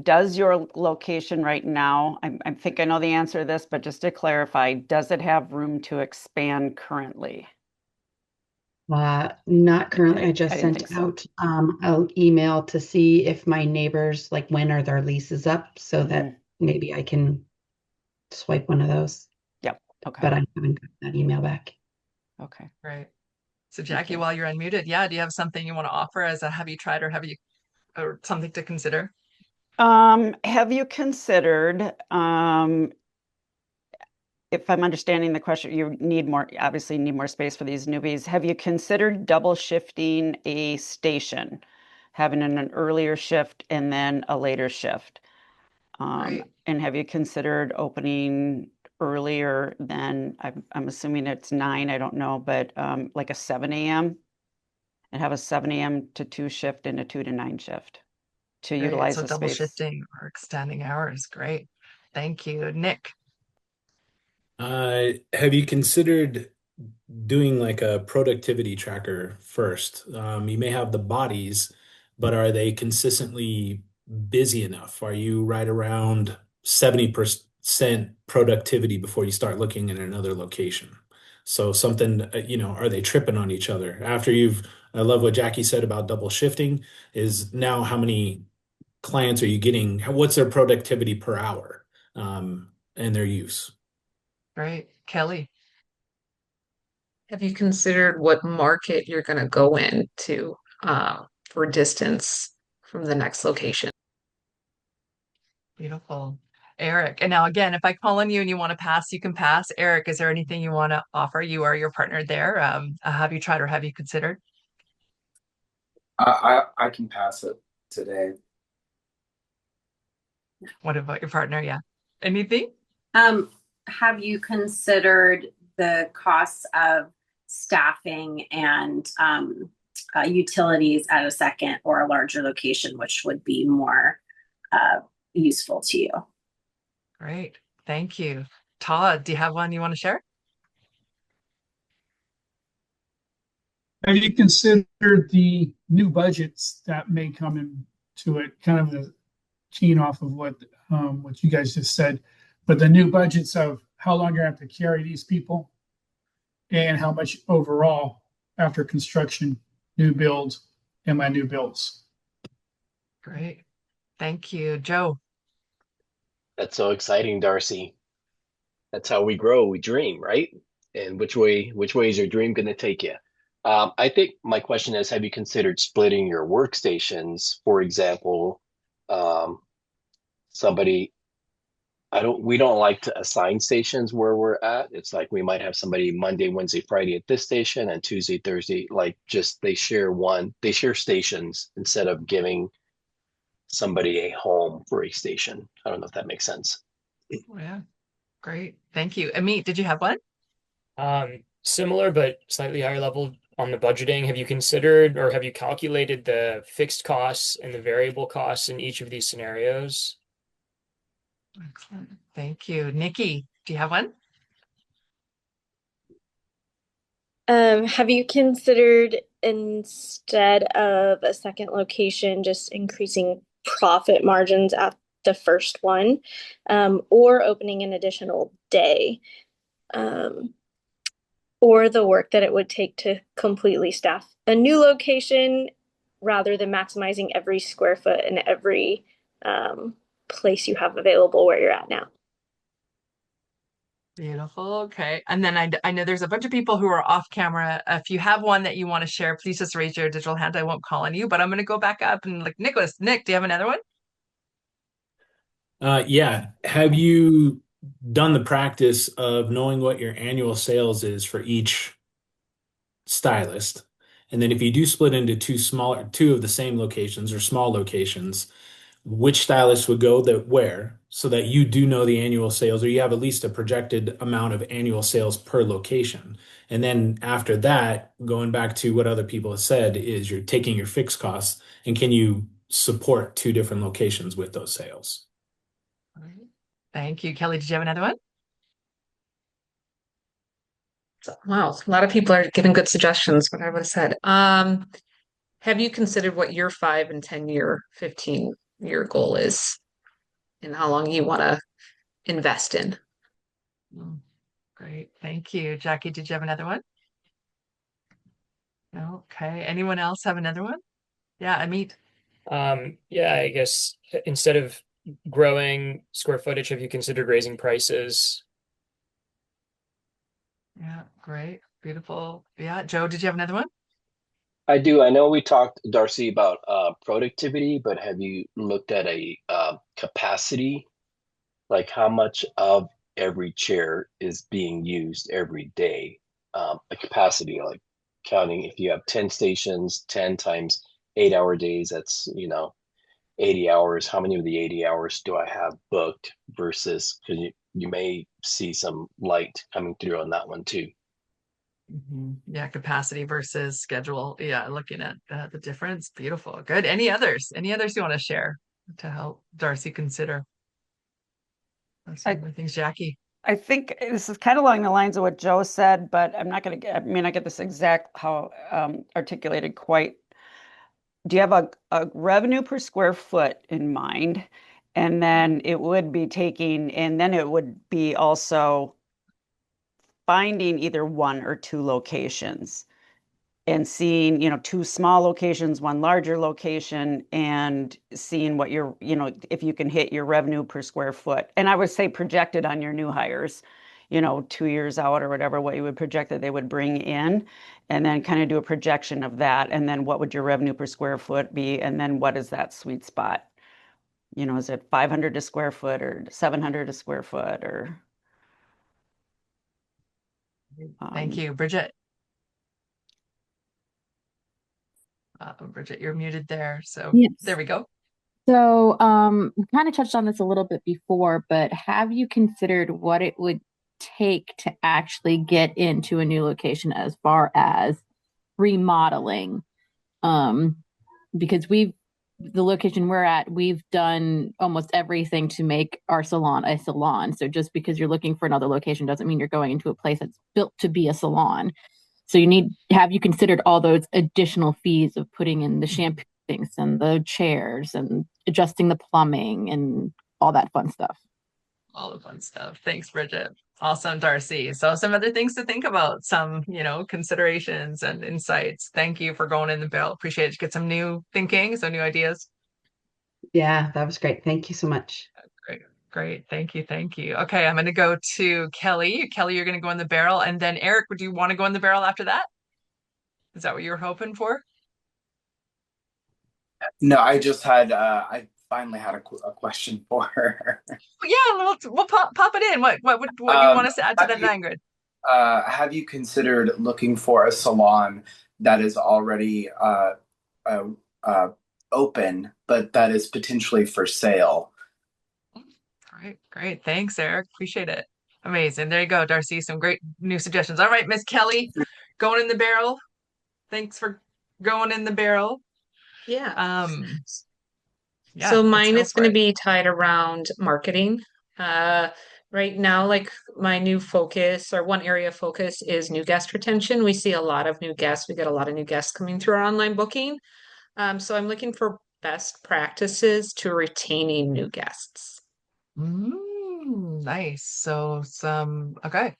Does your location right now, I think I know the answer to this, but just to clarify, does it have room to expand currently? Not currently. I just didn't sent think so. out an email to see if my neighbors, like when are their leases up so that maybe I can swipe one of those. Yep. Okay. But I haven't got that email back. Okay. Right. So Jackie, while you're unmuted, yeah, do you have something you want to offer as a have you tried or have you or something to consider? Have you considered, if I'm understanding the question, you obviously need more space for these newbies. Have you considered double shifting a station, having an earlier shift and then a later shift? Right. And have you considered opening earlier than, I'm assuming it's 9, I don't know, but like a 7 a.m. and have a 7 a.m. to 2 shift and a 2 to 9 shift to Great. utilize So the double space? shifting or extending hours. Great. Thank you. Nick. Have you considered doing like a productivity tracker first? You may have the bodies, but are they consistently busy enough? Are you right around 70% productivity before you start looking at another location? So something, are they tripping on each other? I love what Jackie said about double shifting, is now how many clients are you getting? What's their productivity per hour, and their use? Great. Kelly. Have you considered what market you're going to go into for distance from the next location? Beautiful. Eric. And now again, if I call on you and you want to pass, you can pass. Eric, is there anything you want to offer? You are your partner there. Have you tried or have you considered? I can pass it today. What about your partner? Yeah. Anything? Have you considered the costs of staffing and utilities at a second or a larger location, which would be more useful to you? Great. Thank you. Todd, do you have one you want to share? Have you considered the new budgets that may come into it? Kind of the keying off of what you guys just said, but the new budgets of how long you have to carry these people and how much overall after construction, new builds, and my new builds. Great. Thank you. Joe. That's so exciting, Darcy. That's how we grow, we dream, right? And which way is your dream going to take you? I think my question is, have you considered splitting your workstations? For example, somebody, we don't like to assign stations where we're at. It's like we might have somebody Monday, Wednesday, Friday at this station and Tuesday, Thursday, like just they share stations instead of giving somebody a home for a station. I don't know if that makes sense. Oh, yeah. Great. Thank you. Amit, did you have one? Similar, but slightly higher level on the budgeting. Have you considered or have you calculated the fixed costs and the variable costs in each of these scenarios? Excellent. Thank you. Nikki, do you have one? Have you considered instead of a second location, just increasing profit margins at the first one, or opening an additional day, or the work that it would take to completely staff a new location rather than maximizing every square foot and every place you have available where you're at now. Beautiful. Okay. And then I know there's a bunch of people who are off camera. If you have one that you want to share, please just raise your digital hand. I won't call on you, but I'm going to go back up and like Nick, do you have another one? Yeah. Have you done the practice of knowing what your annual sales is for each stylist? And then if you do split into two of the same locations or small locations, which stylist would go that where so that you do know the annual sales or you have at least a projected amount of annual sales per location. And then after that, going back to what other people have said, is you're taking your fixed costs and can you support two different locations with those sales? All right. Thank you. Kelly, did you have another one? Wow, a lot of people are giving good suggestions, what I would have said. Have you considered what your 5 and 10 year, 15-year goal is and how long you want to invest in? Great. Thank you. Jackie, did you have another one? Okay. Anyone else have another one? Yeah, Amit. Yeah, I guess instead of growing square footage, have you considered raising prices? Yeah, great. Beautiful. Yeah, Joe, did you have another one? I do. I know we talked, Darcy, about productivity, but have you looked at a capacity? Like how much of every chair is being used every day? A capacity, like counting if you have 10 stations, 10 times 8 hour days, that's, 80 hours. How many of the 80 hours do I have booked versus, because you may see some light coming through on that one too. Yeah, capacity versus schedule. Yeah, looking at the difference. Beautiful. Good. Any others? Any others you want to share to help Darcy consider? That's one of the things, Jackie. I think this is kind of along the lines of what Joe said, but I'm not going to I mean, I get this exact how articulated quite. Do you have a revenue per square foot in mind? And then it would be and then it would be also finding either one or two locations and seeing, two small locations, one larger location, and seeing what if you can hit your revenue per square foot. And I would say projected on your new hires, 2 years out or whatever, what you would project that they would bring in, and then kind of do a projection of that. And then what would your revenue per square foot be? And then what is that sweet spot? Is it 500 a square foot or 700 a square foot or? Thank you, Bridget. Bridget, you're muted there. So Yes. There we go. So, we kind of touched on this a little bit before, but have you considered what it would take to actually get into a new location as far as remodeling? Because the location we're at, we've done almost everything to make our salon a salon. So just because you're looking for another location doesn't mean you're going into a place that's built to be a salon. So have you considered all those additional fees of putting in the shampoo things and the chairs and adjusting the plumbing and all that fun stuff? All the fun stuff. Thanks, Bridget. Awesome, Darcy. So some other things to think about, some, considerations and insights. Thank you for going in the bill. Appreciate it. Get some new thinking, some new ideas. Yeah, that was great. Thank you so much. Great. Thank you. Okay, I'm going to go to Kelly. Kelly, you're going to go in the barrel. And then Eric, would you want to go in the barrel after that? Is that what you were hoping for? No, I finally had a question for her. Yeah, we'll pop it in. What do you want us to add to that Ingrid? Have you considered looking for a salon that is already open, but that is potentially for sale? Great. Thanks, Eric. Appreciate it. Amazing. There you go, Darcy. Some great new suggestions. All right, Miss Kelly, going in the barrel. Thanks for going in the barrel. Yeah. Yeah, So mine is going to it. be tied around marketing. Right now, like my new focus or one area of focus is new guest retention. We see a lot of new guests. We get a lot of new guests coming through our online booking. So I'm looking for best practices to retaining new guests? Nice. So okay.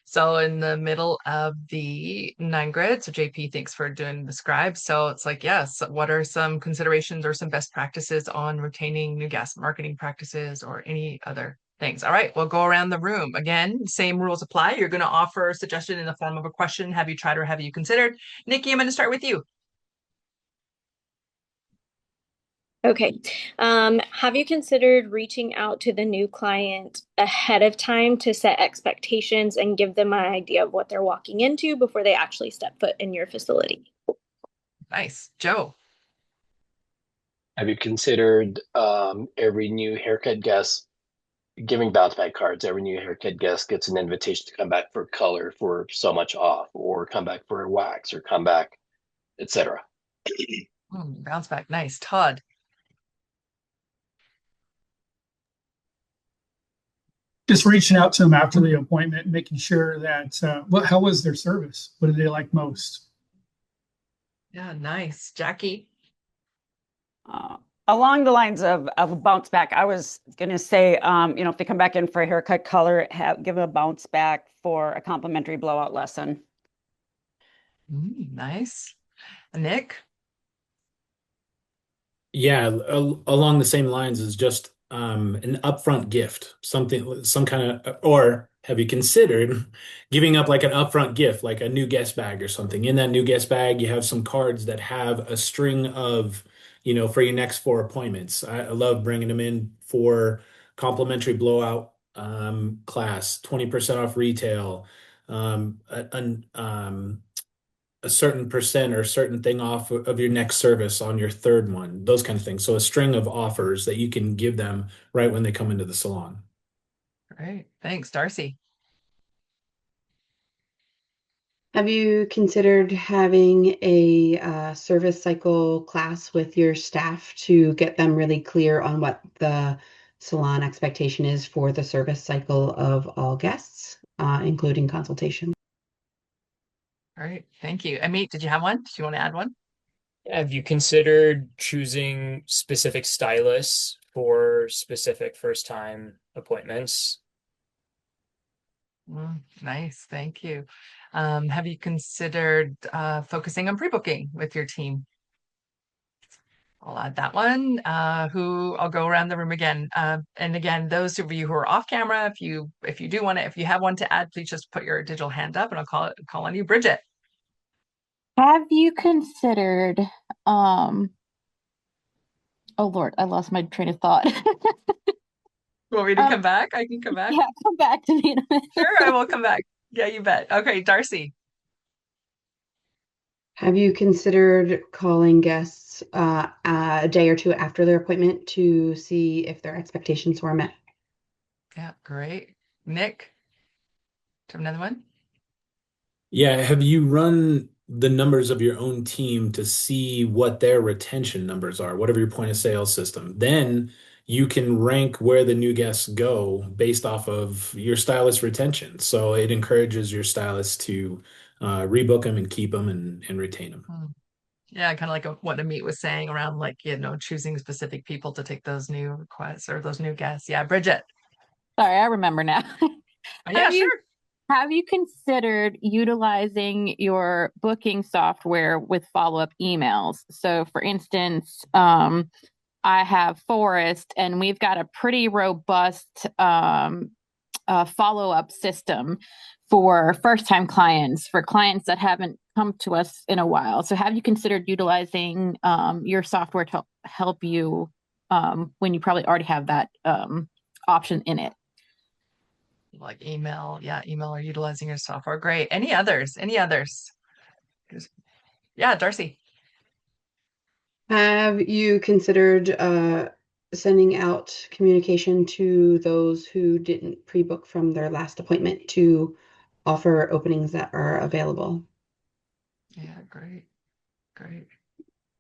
So in the middle of the 9 grid, so JP, thanks for doing the scribe. So it's like, yes, what are some considerations or some best practices on retaining new guests, marketing practices, or any other things? All right, we'll go around the room. Again, same rules apply. You're going to offer a suggestion in the form of a question. Have you tried or have you considered? Nikki, I'm going to start with you. Okay. Have you considered reaching out to the new client ahead of time to set expectations and give them an idea of what they're walking into before they actually step foot in your facility? Nice. Joe. Have you considered every new haircut guest giving bounce back cards? Every new haircut guest gets an invitation to come back for color for so much off, or come back for a wax, or come back, etc. Bounce back. Nice. Todd. Just reaching out to them after the appointment, making sure that how was their service? What did they like most? Yeah, nice. Jackie. Along the lines of a bounce back, I was going to say, if they come back in for a haircut color, give them a bounce back for a complimentary blowout lesson. Nice. Nick. Yeah, along the same lines as just an upfront gift, something, some kind of, or have you considered giving up like an upfront gift, like a new guest bag or something? In that new guest bag, you have some cards that have a string of, for your next 4 appointments. I love bringing them in for complimentary blowout class, 20% off retail, a certain percent or a certain thing off of your next service on your third one, those kind of things. So a string of offers that you can give them right when they come into the salon. Great. Thanks, Darcy. Have you considered having a service cycle class with your staff to get them really clear on what the salon expectation is for the service cycle of all guests, including consultation? All right. Thank you. Amit, did you have one? Do you want to add one? Have you considered choosing specific stylists for specific first-time appointments? Nice. Thank you. Have you considered focusing on pre-booking with your team? I'll add that one. I'll go around the room again. And again, those of you who are off camera, if you do want to, if you have one to add, please just put your digital hand up and I'll call on you, Bridget. Have you considered, oh Lord, I lost my train of thought. Want me to come back? I can come back. Yeah, come back to me in a minute. Sure, I will come back. Yeah, you bet. Okay, Darcy. Have you considered calling guests a day or two after their appointment to see if their expectations were met? Yeah, great. Nick, do you have another one? Yeah, have you run the numbers of your own team to see what their retention numbers are, whatever your point of sale system? Then you can rank where the new guests go based off of your stylist retention. So it encourages your stylist to rebook them and keep them and retain them. Yeah, kind of like what Amit was saying around like, choosing specific people to take those new requests or those new guests. Yeah, Bridget. Sorry, I remember now. Yeah, sure. Have you considered utilizing your booking software with follow-up emails? So for instance, I have Forest and we've got a pretty robust follow-up system for first-time clients, for clients that haven't come to us in a while. So have you considered utilizing your software to help you when you probably already have that option in it? Like email, email or utilizing your software. Great. Any others? Yeah, Darcy. Have you considered sending out communication to those who didn't pre-book from their last appointment to offer openings that are available? Yeah, great.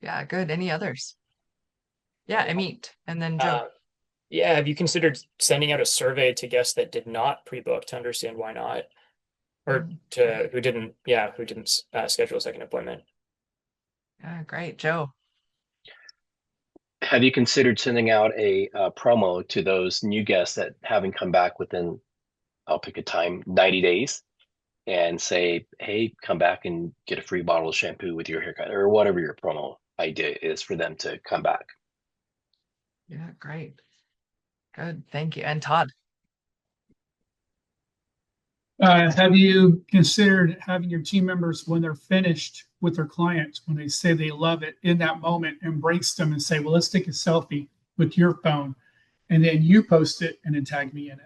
Yeah, good. Any others? Yeah, Amit, and then Joe. Yeah, have you considered sending out a survey to guests that did not pre-book to understand why not? Or who didn't schedule a second appointment? Yeah, great. Joe. Have you considered sending out a promo to those new guests that haven't come back within, I'll pick a time, 90 days, and say, hey, come back and get a free bottle of shampoo with your haircut, or whatever your promo idea is for them to come back? Yeah, great. Good. Thank you. And Todd. Have you considered having your team members, when they're finished with their clients, when they say they love it, in that moment, embrace them and say, well, let's take a selfie with your phone, and then you post it and then tag me in it.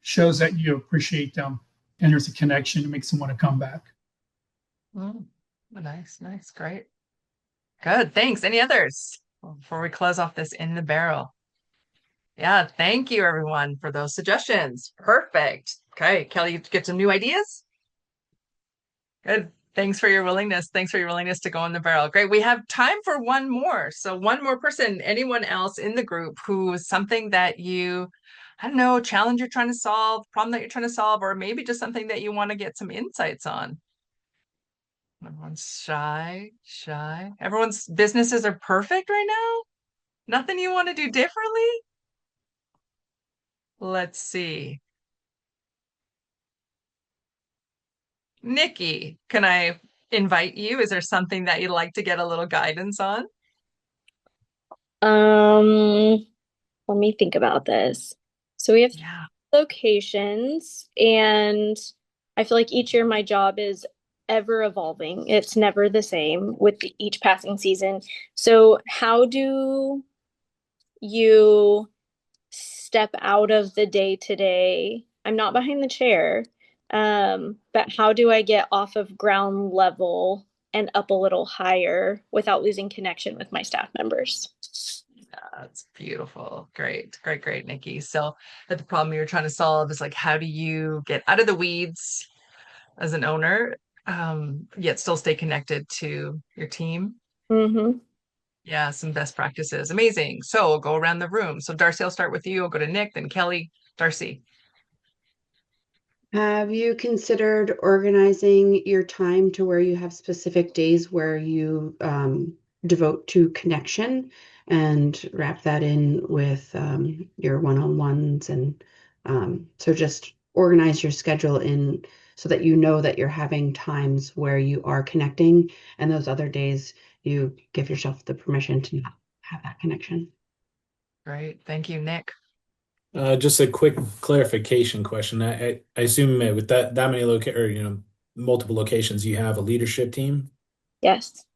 Shows that you appreciate them and there's a connection that makes them want to come back. Oh, nice, nice, great. Good. Thanks. Any others before we close off this in the barrel? Yeah, thank you everyone for those suggestions. Perfect. Okay, Kelly, you get some new ideas? Good. Thanks for your willingness. Thanks for your willingness to go in the barrel. Great. We have time for one more. So one more person, anyone else in the group who is something that you, I don't know, challenge you're trying to solve, problem that you're trying to solve, or maybe just something that you want to get some insights on. Everyone's shy. Everyone's businesses are perfect right now. Nothing you want to do differently? Let's see. Nikki, can I invite you? Is there something that you'd like to get a little guidance on? Let me think about this. So we have Yeah. locations, and I feel like each year my job is ever evolving. It's never the same with each passing season. So how do you step out of the day to day? I'm not behind the chair, but how do I get off of ground level and up a little higher without losing connection with my staff members? That's beautiful. Great, Nikki. So the problem you're trying to solve is like, how do you get out of the weeds as an owner, yet still stay connected to your team? Mm-hmm. Yeah, some best practices. Amazing. So we'll go around the room. So Darcy, I'll start with you. I'll go to Nick, then Kelly. Darcy. Have you considered organizing your time to where you have specific days where you devote to connection and wrap that in with your one-on-ones? And so just organize your schedule in so that you know that you're having times where you are connecting, and those other days you give yourself the permission to not have that connection. Great. Thank you, Nick. Just a quick clarification question. I assume with that many multiple locations, you have a leadership team? Yes.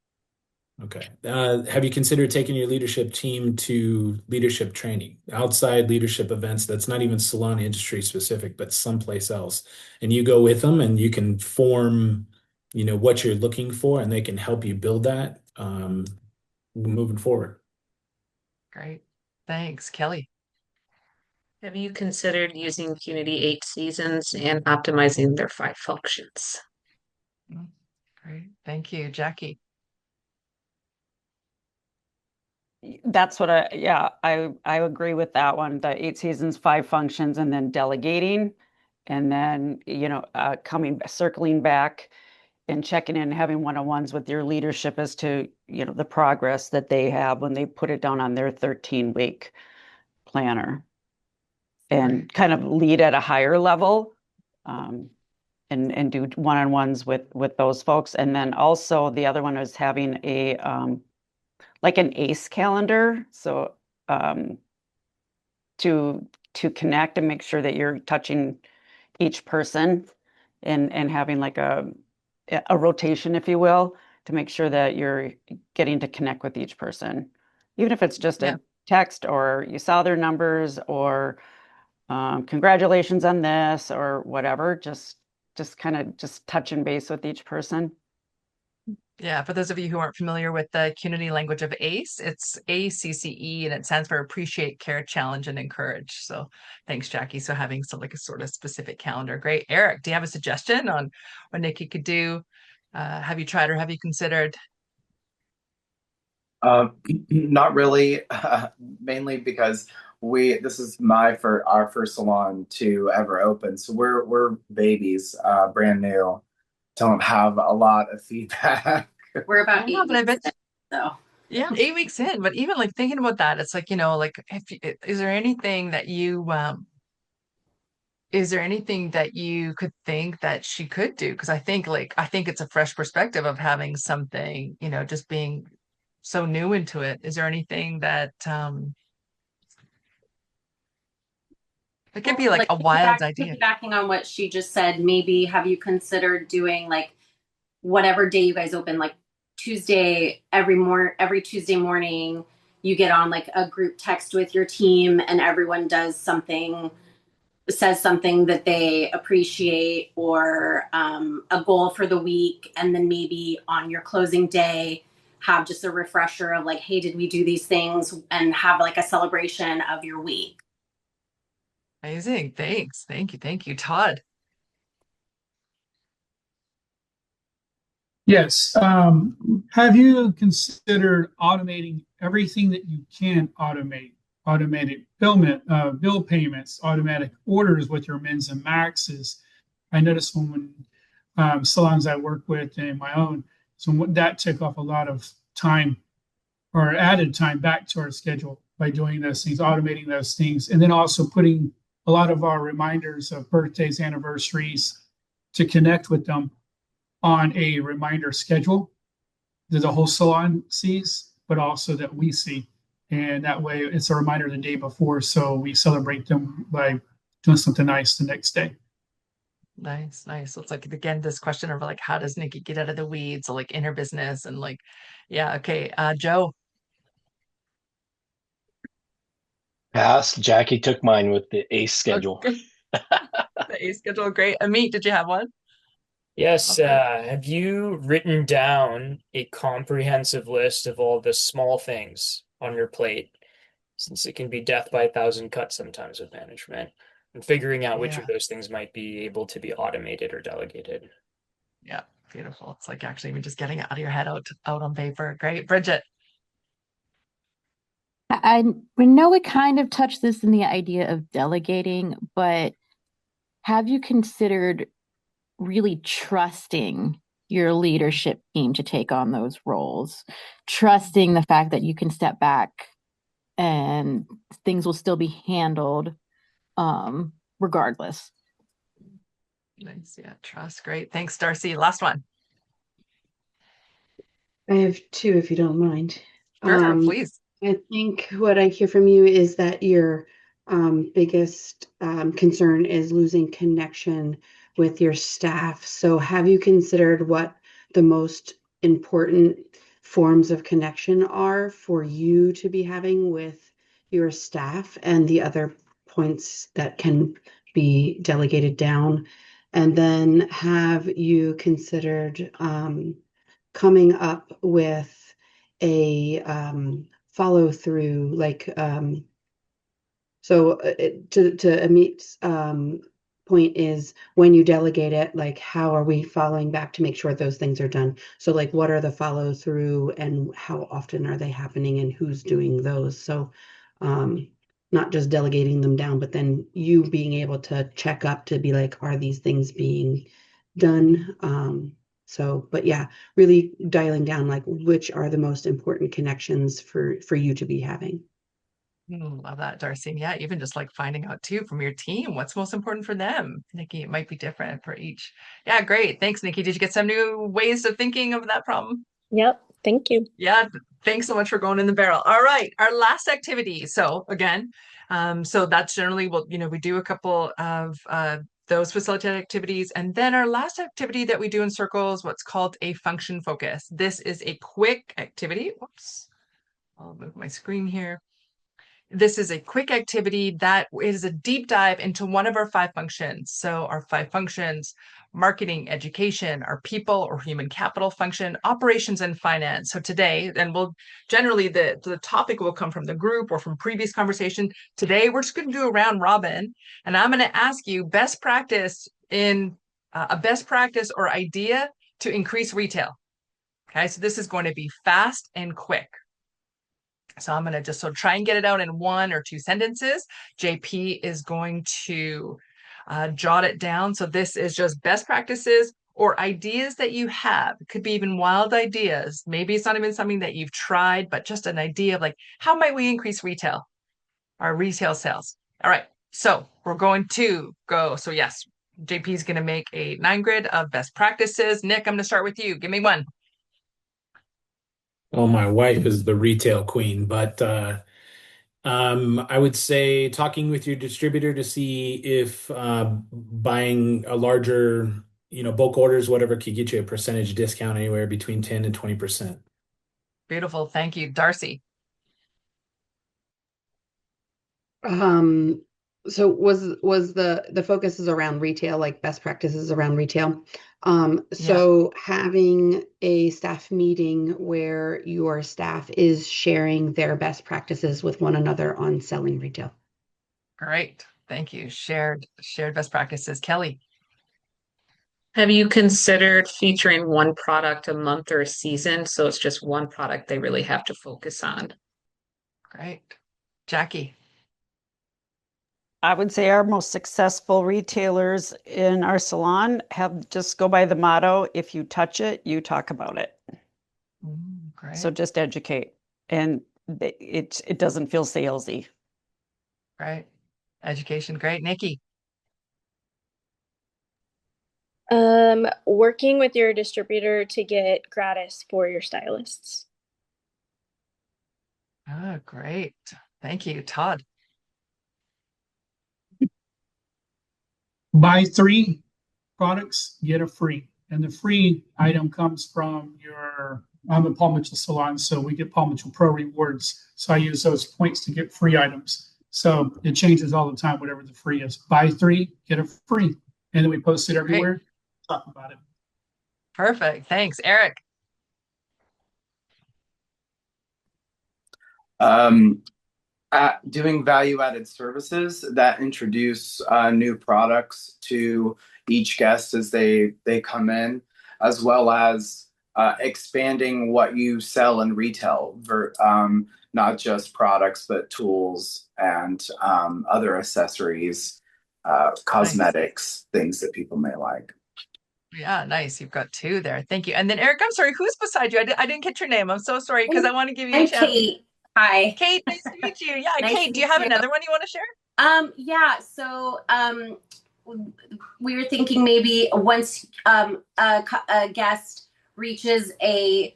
Okay. Have you considered taking your leadership team to leadership training, outside leadership events that's not even salon industry specific, but someplace else? And you go with them and you can form, what you're looking for, and they can help you build that moving forward. Great. Thanks, Kelly. Have you considered using Unity 8 seasons and optimizing their 5 functions? Great. Thank you, Jackie. That's what I agree with that one. The 8 seasons, 5 functions, and then delegating, and then, circling back and checking in, having one-on-ones with your leadership as to, the progress that they have when they put it down on their 13-week planner, and kind of lead at a higher level, and do one-on-ones with those folks. And then also the other one is having like an ACE calendar. So to connect and make sure that you're touching each person, and having like a rotation, if you will, to make sure that you're getting to connect with each person, even if it's just a text, or you saw their numbers, or congratulations on this, or whatever. Just kind of just touching base with each person. Yeah, for those of you who aren't familiar with the community language of ACE, it's ACCE, and it stands for Appreciate, Care, Challenge, and Encourage. So thanks, Jackie. So having some like a sort of specific calendar. Great. Eric, do you have a suggestion on what Nikki could do? Have you tried or have you considered? Not really, mainly because this is our first salon to ever open, so we're babies, brand new, don't have a lot of feedback. We're about Yeah, but I bet 80%, though. Yeah, 8 weeks in, but even like thinking about that, it's like, like is there anything that you could think that she could do? Because I think it's a fresh perspective of having something, just being so new into it. Is there anything that it could be Well, like like a wild idea? piggybacking on what she just said, maybe have you considered doing like whatever day you guys open, like Tuesday, every Tuesday morning, you get on like a group text with your team and everyone says something that they appreciate or a goal for the week. And then maybe on your closing day, have just a refresher of like, hey, did we do these things? And have like a celebration of your week. Amazing. Thanks. Thank you. Thank you, Todd. Yes. Have you considered automating everything that you can automate? Automated bill payments, automatic orders with your mins and maxes. I noticed when salons I work with and my own, so that took off a lot of time or added time back to our schedule by doing those things, automating those things, and then also putting a lot of our reminders of birthdays, anniversaries to connect with them on a reminder schedule that the whole salon sees, but also that we see. And that way it's a reminder the day before. So we celebrate them by doing something nice the next day. Nice, nice. So it's like again, this question of like, how does Nikki get out of the weeds, so like in her business and like, yeah, okay. Joe. Pass. Jackie took mine with the ACE schedule. Okay. The A schedule, great. Amit, did you have one? Yes, Okay. have you written down a comprehensive list of all the small things on your plate? Since it can be death by a thousand cuts sometimes with management, and figuring out which Yeah, of those things might be able to be automated or delegated. yeah, beautiful. It's like actually even just getting it out of your head out on paper. Great. Bridget. We know we kind of touched this in the idea of delegating, but have you considered really trusting your leadership team to take on those roles? Trusting the fact that you can step back and things will still be handled regardless. Nice. Yeah, trust. Great. Thanks, Darcy. Last one. I have two, if you don't mind. Sure, please. I think what I hear from you is that your biggest concern is losing connection with your staff. So, have you considered what the most important forms of connection are for you to be having with your staff and the other points that can be delegated down? And then, have you considered coming up with a follow through like to Amit's point is when you delegate it, like how are we following back to make sure those things are done? So like what are the follow through and how often are they happening and who's doing those? So not just delegating them down, but then you being able to check up to be like, are these things being done? But yeah, really dialing down like which are the most important connections for you to be having. Love that, Darcy. And yeah, even just like finding out too from your team what's most important for them. Nikki, it might be different for each. Yeah, great. Thanks, Nikki. Did you get some new ways of thinking of that problem? Yep. Thank you. Yeah, thanks so much for going in the barrel. All right, our last activity. So again, so that's generally we do a couple of those facilitated activities, and then our last activity that we do in circles, what's called a function focus. This is a quick activity. Whoops, I'll move my screen here. This is a quick activity that is a deep dive into one of our 5 functions. So our 5 functions: marketing, education, our people or human capital function, operations, and finance. So today, and we'll generally the topic will come from the group or from previous conversation. Today, we're just going to do a round robin, and I'm going to ask you best practice in a best practice or idea to increase retail. Okay, so this is going to be fast and quick. So I'm going to just try and get it out in 1 or 2 sentences. JP is going to jot it down. So this is just best practices or ideas that you have. It could be even wild ideas. Maybe it's not even something that you've tried, but just an idea of like, how might we increase our retail sales? All right. So we're going to go. So yes, JP is going to make a 9 grid of best practices. Nick, I'm going to start with you. Give me one. Oh, my wife is the retail queen, but I would say talking with your distributor to see if buying a larger, bulk orders, whatever, could get you a percentage discount anywhere between 10 and 20%. Beautiful. Thank you. Darcy. Um, so was the focus is around retail, like best practices around retail. So having a staff meeting where your staff is sharing their best practices with one another on selling retail. Great. Thank you. Shared best practices. Kelly. Have you considered featuring one product a month or a season? So it's just one product they really have to focus on. Great. Jackie. I would say our most successful retailers in our salon have just go by the motto, if you touch it, you talk about it. Great. So just educate. And it doesn't feel salesy. Right. Education. Great. Nikki. Working with your distributor to get gratis for your stylists. Oh, great. Thank you. Todd. Buy 3 products, get a free. And the free item comes from I'm a Paul Mitchell salon, so we get Paul Mitchell Pro rewards. So I use those points to get free items. So it changes all the time, whatever the free is. Buy 3, get a free. And then we post it everywhere. Talk about it. Perfect. Thanks. Eric. Doing value-added services that introduce new products to each guest as they come in, as well as expanding what you sell in retail, not just products, but tools and other accessories, cosmetics, things that people may like. Yeah, nice. You've got 2 there. Thank you. And then Eric, I'm sorry, who's beside you? I didn't get your name. I'm so sorry because I want to give you a I'm chance. Kate. Hi. Kate, nice to meet you. Yeah, Nice Kate, to do you meet have you. another one you want to share? Yeah, so we were thinking maybe once a guest reaches a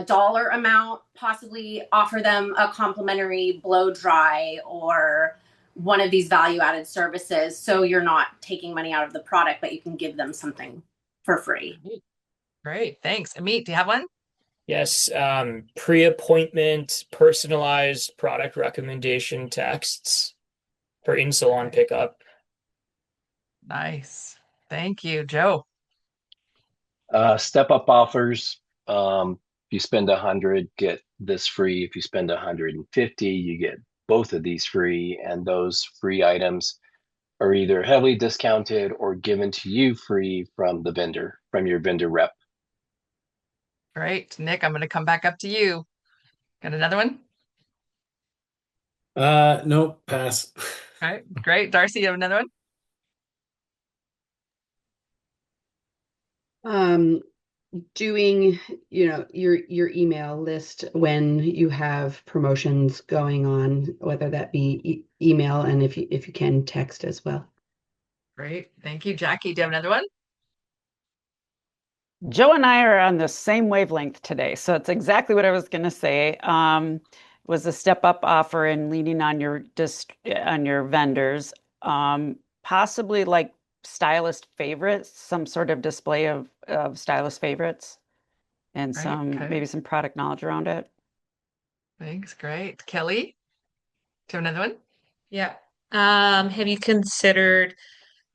dollar amount, possibly offer them a complimentary blow dry or one of these value-added services. So you're not taking money out of the product, but you can give them something for free. Great, thanks. Amit, do you have one? Yes, pre-appointment personalized product recommendation texts for in-salon pickup. Nice. Thank you, Joe. Step up offers. If you spend 100, get this free. If you spend 150, you get both of these free. And those free items are either heavily discounted or given to you free from the vendor, from your vendor rep. Great. Nick, I'm going to come back up to you. Got another one? No, pass. All right, great. Darcy, you have another one? Doing, your email list when you have promotions going on, whether that be email and if you can text as well. Great. Thank you. Jackie, do you have another one? Joe and I are on the same wavelength today, so it's exactly what I was going to say. Was a step up offer and leaning on your vendors, possibly like stylist favorites, some sort of display of stylist favorites, and maybe some product knowledge around it. Thanks. Great. Kelly, do you have another one? Yeah. Have you considered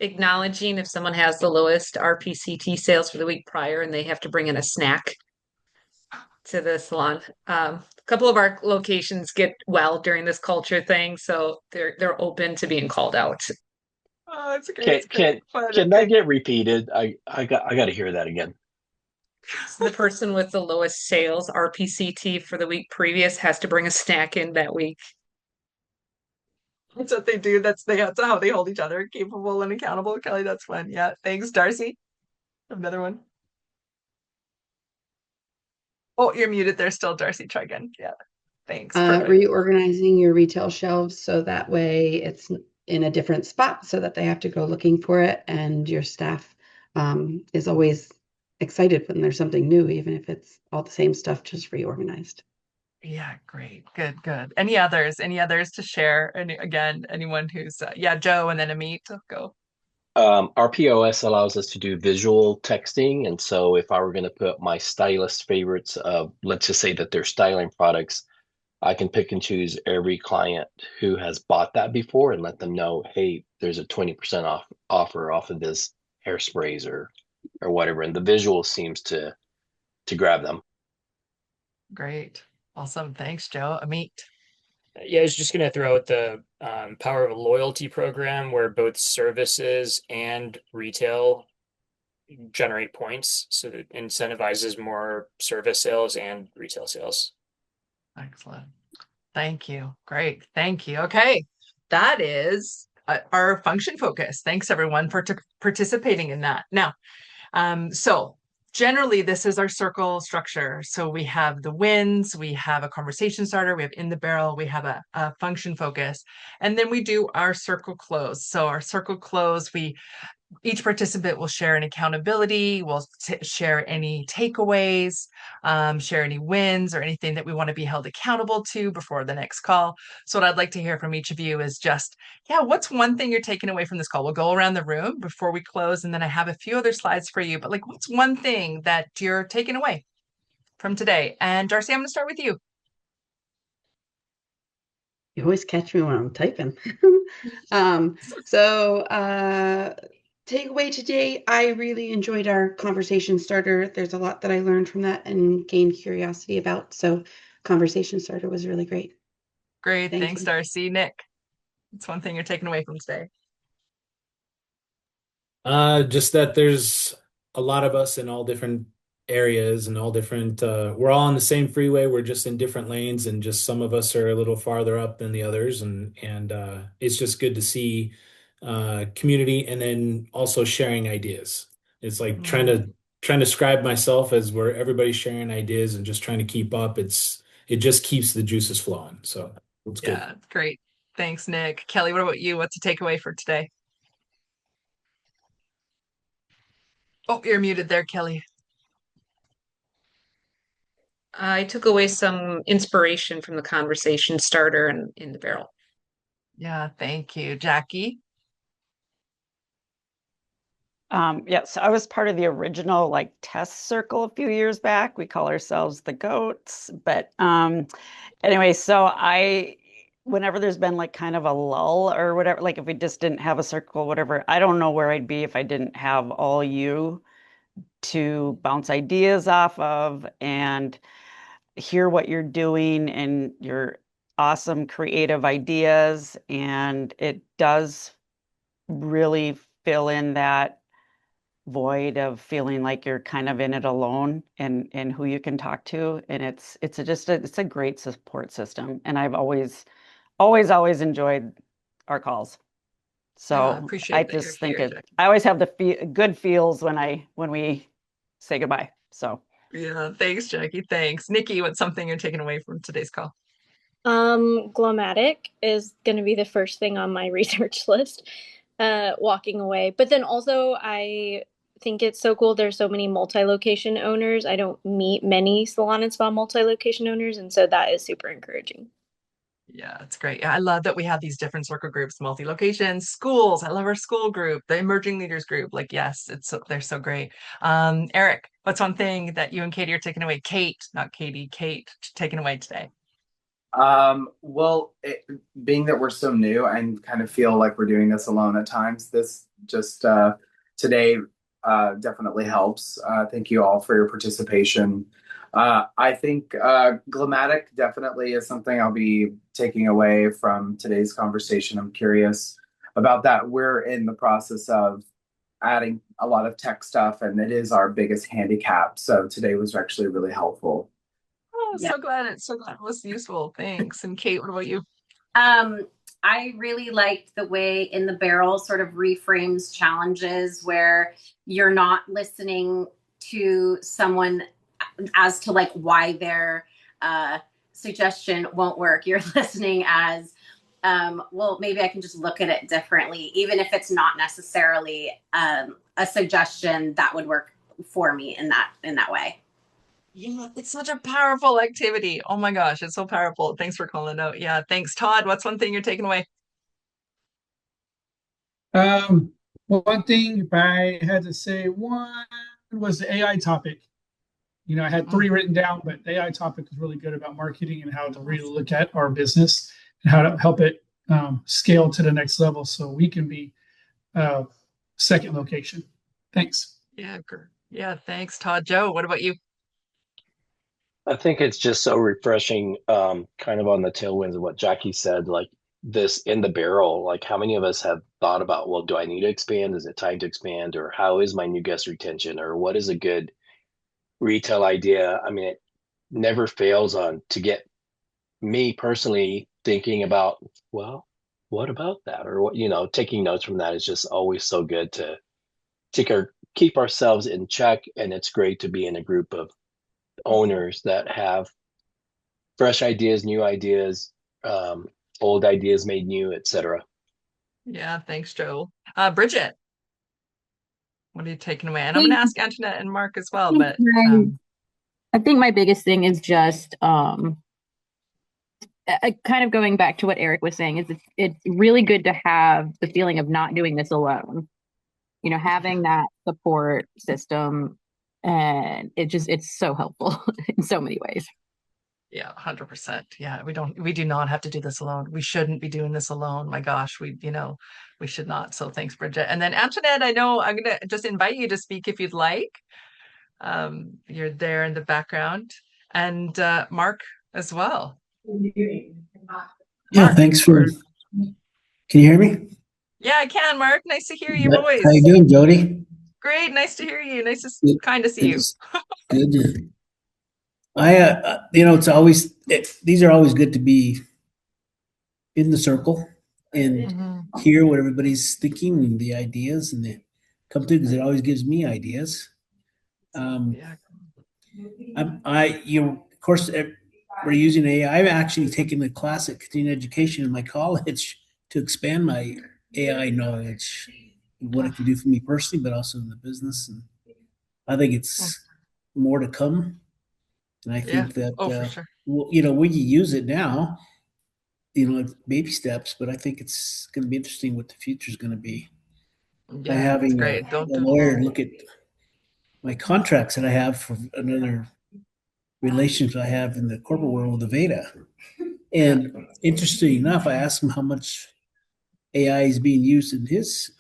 acknowledging if someone has the lowest RPCT sales for the week prior and they have to bring in a snack to the salon? A couple of our locations get well during this culture thing, so they're open to being called out. Oh, it's great. Can that get repeated? I got to hear that again. Oh, The person with the lowest sales RPCT for the week previous has to bring a snack in that week. That's what they do. That's how they hold each other capable and accountable. Kelly, that's fun. Yeah. Thanks, Darcy. Another one. Oh, you're muted there still, Darcy. Try again. Yeah. Thanks. Perfect. Reorganizing your retail shelves so that way it's in a different spot so that they have to go looking for it, and your staff is always excited when there's something new, even if it's all the same stuff, just reorganized. Yeah, great. Good, good. Any others? Any others to share? And again, anyone who's yeah, Joe and then Amit, go. Our POS allows us to do visual texting. And so if I were going to put my stylist favorites of, let's just say that they're styling products, I can pick and choose every client who has bought that before and let them know, hey, there's a 20% offer off of this hairsprays or whatever. And the visual seems to grab them. Great. Awesome. Thanks, Joe. Amit. Yeah, I was just going to throw out the power of a loyalty program where both services and retail generate points, so that incentivizes more service sales and retail sales. Excellent. Thank you. Great. Thank you. Okay. That is our function focus. Thanks everyone for participating in that. Now, so generally this is our circle structure. So we have the wins, we have a conversation starter, we have in the barrel, we have a function focus, and then we do our circle close. So our circle close, each participant will share an accountability, will share any takeaways, share any wins or anything that we want to be held accountable to before the next call. So what I'd like to hear from each of you is just, yeah, what's one thing you're taking away from this call? We'll go around the room before we close, and then I have a few other slides for you, but like, what's one thing that you're taking away from today? And Darcy, I'm going to start with you. You always catch me when I'm typing. Takeaway today, I really enjoyed our conversation starter. There's a lot that I learned from that and gained curiosity about. So conversation starter was really great. Great. Thanks, Darcy. Nick, what's one thing you're taking away from today? Just that there's a lot of us in all different areas and all different, we're all on the same freeway. We're just in different lanes, and just some of us are a little farther up than the others. And it's just good to see community, and then also sharing ideas. It's like trying to describe myself as where everybody's sharing ideas and just trying to keep up. It just keeps the juices flowing. So it's good. Yeah, great. Thanks, Nick. Kelly, what about you? What's a takeaway for today? Oh, you're muted there, Kelly. I took away some inspiration from the conversation starter and in the barrel. Yeah, thank you. Jackie? Yes, I was part of the original like test circle a few years back. We call ourselves the goats. But anyway, so whenever there's been like kind of a lull or whatever, like if we just didn't have a circle, whatever, I don't know where I'd be if I didn't have all you to bounce ideas off of and hear what you're doing and your awesome creative ideas. And it does really fill in that void of feeling like you're kind of in it alone and who you can talk to. And it's a great support system. And I've always enjoyed our calls. So I just think I always have the good feels when we say goodbye. So yeah, thanks, Jackie. Thanks. Nikki, what's something you're taking away from today's call? Glomatic is going to be the first thing on my research list, walking away. But then also I think it's so cool. There's so many multi-location owners. I don't meet many salon and spa multi-location owners. And so that is super encouraging. Yeah, it's great. Yeah, I love that we have these different circle groups, multi-locations, schools. I love our school group, the emerging leaders group. Like, yes, they're so great. Eric, what's one thing that you and Katie are taking away? Kate, not Katie, Kate, taking away today? Well, being that we're so new and kind of feel like we're doing this alone at times, this just today definitely helps. Thank you all for your participation. I think Glomatic definitely is something I'll be taking away from today's conversation. I'm curious about that. We're in the process of adding a lot of tech stuff, and it is our biggest handicap. So today was actually really helpful. Oh, so glad it was useful. Thanks. And Kate, what about you? I really liked the way In the Barrel sort of reframes challenges where you're not listening to someone as to like why their suggestion won't work. You're listening as, well, maybe I can just look at it differently, even if it's not necessarily a suggestion that would work for me in that way. Yeah, it's such a powerful activity. Oh my gosh, it's so powerful. Thanks for calling it out. Yeah, thanks. Todd, what's one thing you're taking away? One thing, if I had to say one, was the AI topic. You know, I had three written down, but the AI topic is really good about marketing and how to really look at our business and how to help it scale to the next level so we can be second location. Thanks. Yeah, yeah, thanks, Todd. Joe, what about you? I think it's just so refreshing, kind of on the tailwinds of what Jackie said, like this In the Barrel. Like, how many of us have thought about, well, do I need to expand? Is it time to expand? Or how is my new guest retention? Or what is a good retail idea? I mean, it never fails on to get me personally thinking about, well, what about that? Or what, taking notes from that is just always so good to keep ourselves in check. And it's great to be in a group of owners that have fresh ideas, new ideas, old ideas made new, etc. Yeah, thanks, Joe. Bridget, what are you taking away? And I'm going to think ask Antoinette and Mark as well, I think but my I think my biggest thing is just kind of going back to what Eric was saying is it's really good to have the feeling of not doing this alone. You know, having that support system, and it's so helpful in so many ways. yeah, 100%. Yeah, we do not have to do this alone. We shouldn't be doing this alone. My gosh, we should not. So thanks, Bridget. And then Antoinette, I know I'm going to just invite you to speak if you'd like. You're there in the background, and Mark as well. Yeah, thanks for. Can you hear me? Yeah, I can, Mark. Nice to hear your How voice. you doing, Jody? Great, nice to hear you. Kind to see you. Good. It's always these are always good to be in the circle and hear what everybody's thinking and the ideas and they come through because it always gives me ideas. Yeah. Of course, we're using AI. I've actually taken a class at continuing education in my college to expand my AI knowledge, what it can do for me personally, but also in the business. And I think it's more to come. And I think that, for sure. when you use it now, it's baby steps, but I think it's going to be interesting what the future is going to be. By Yeah, having great. a lawyer look at my contracts that I have for another relationship I have in the corporate world with Aveda. And interesting enough, I asked him how much AI is being used in his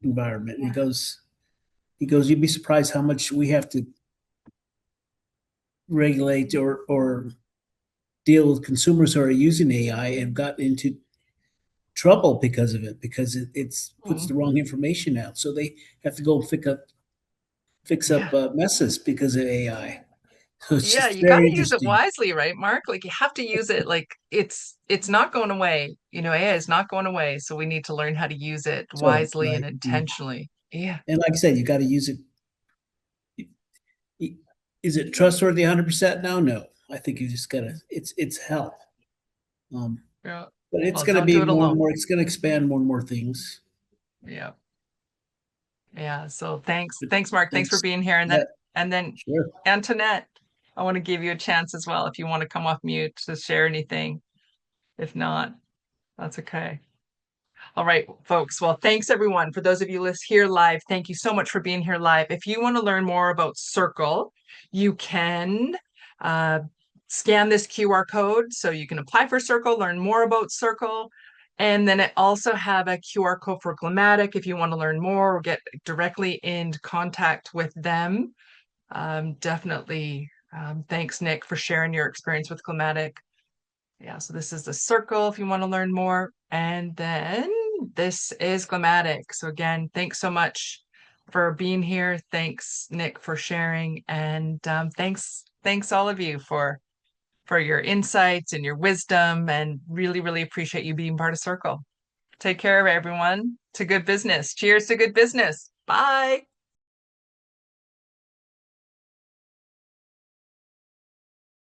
environment. And he goes, you'd be surprised how much we have to regulate or deal with consumers who are using AI and got into trouble because of it, because it puts the wrong information out. So they have to go fix up messes because of AI. So it's Yeah, just you got very to use it interesting. wisely, right, Mark? Like you have to use it like it's not going away. AI is not going away, so we need to learn how to use it So wisely and right. intentionally. Yeah. And like I said, you got to use it. Is it trustworthy 100% now? No. I think you just gotta. It's help. Yeah. But it's Well, going to don't be do it more and alone. more. It's going to expand more and more things. Yeah. Yeah. So thanks, Mark. Thanks for Thanks. being here. And then Sure. Antoinette, I want to give you a chance as well if you want to come off mute to share anything. If not, that's okay. All right, folks. Well, thanks everyone. For those of you here live, thank you so much for being here live. If you want to learn more about Circle, you can uh, scan this QR code so you can apply for Circle, learn more about Circle. And then I also have a QR code for Glammatic if you want to learn more or get directly in contact with them. Definitely. Thanks, Nick, for sharing your experience with Glammatic. Yeah, so this is the Circle if you want to learn more. And then this is Glammatic. So again, thanks so much for being here. Thanks, Nick, for sharing. And thanks all of you for for your insights and your wisdom, and really, really appreciate you being part of Circle. Take care of everyone. To good business. Cheers to good business. Bye.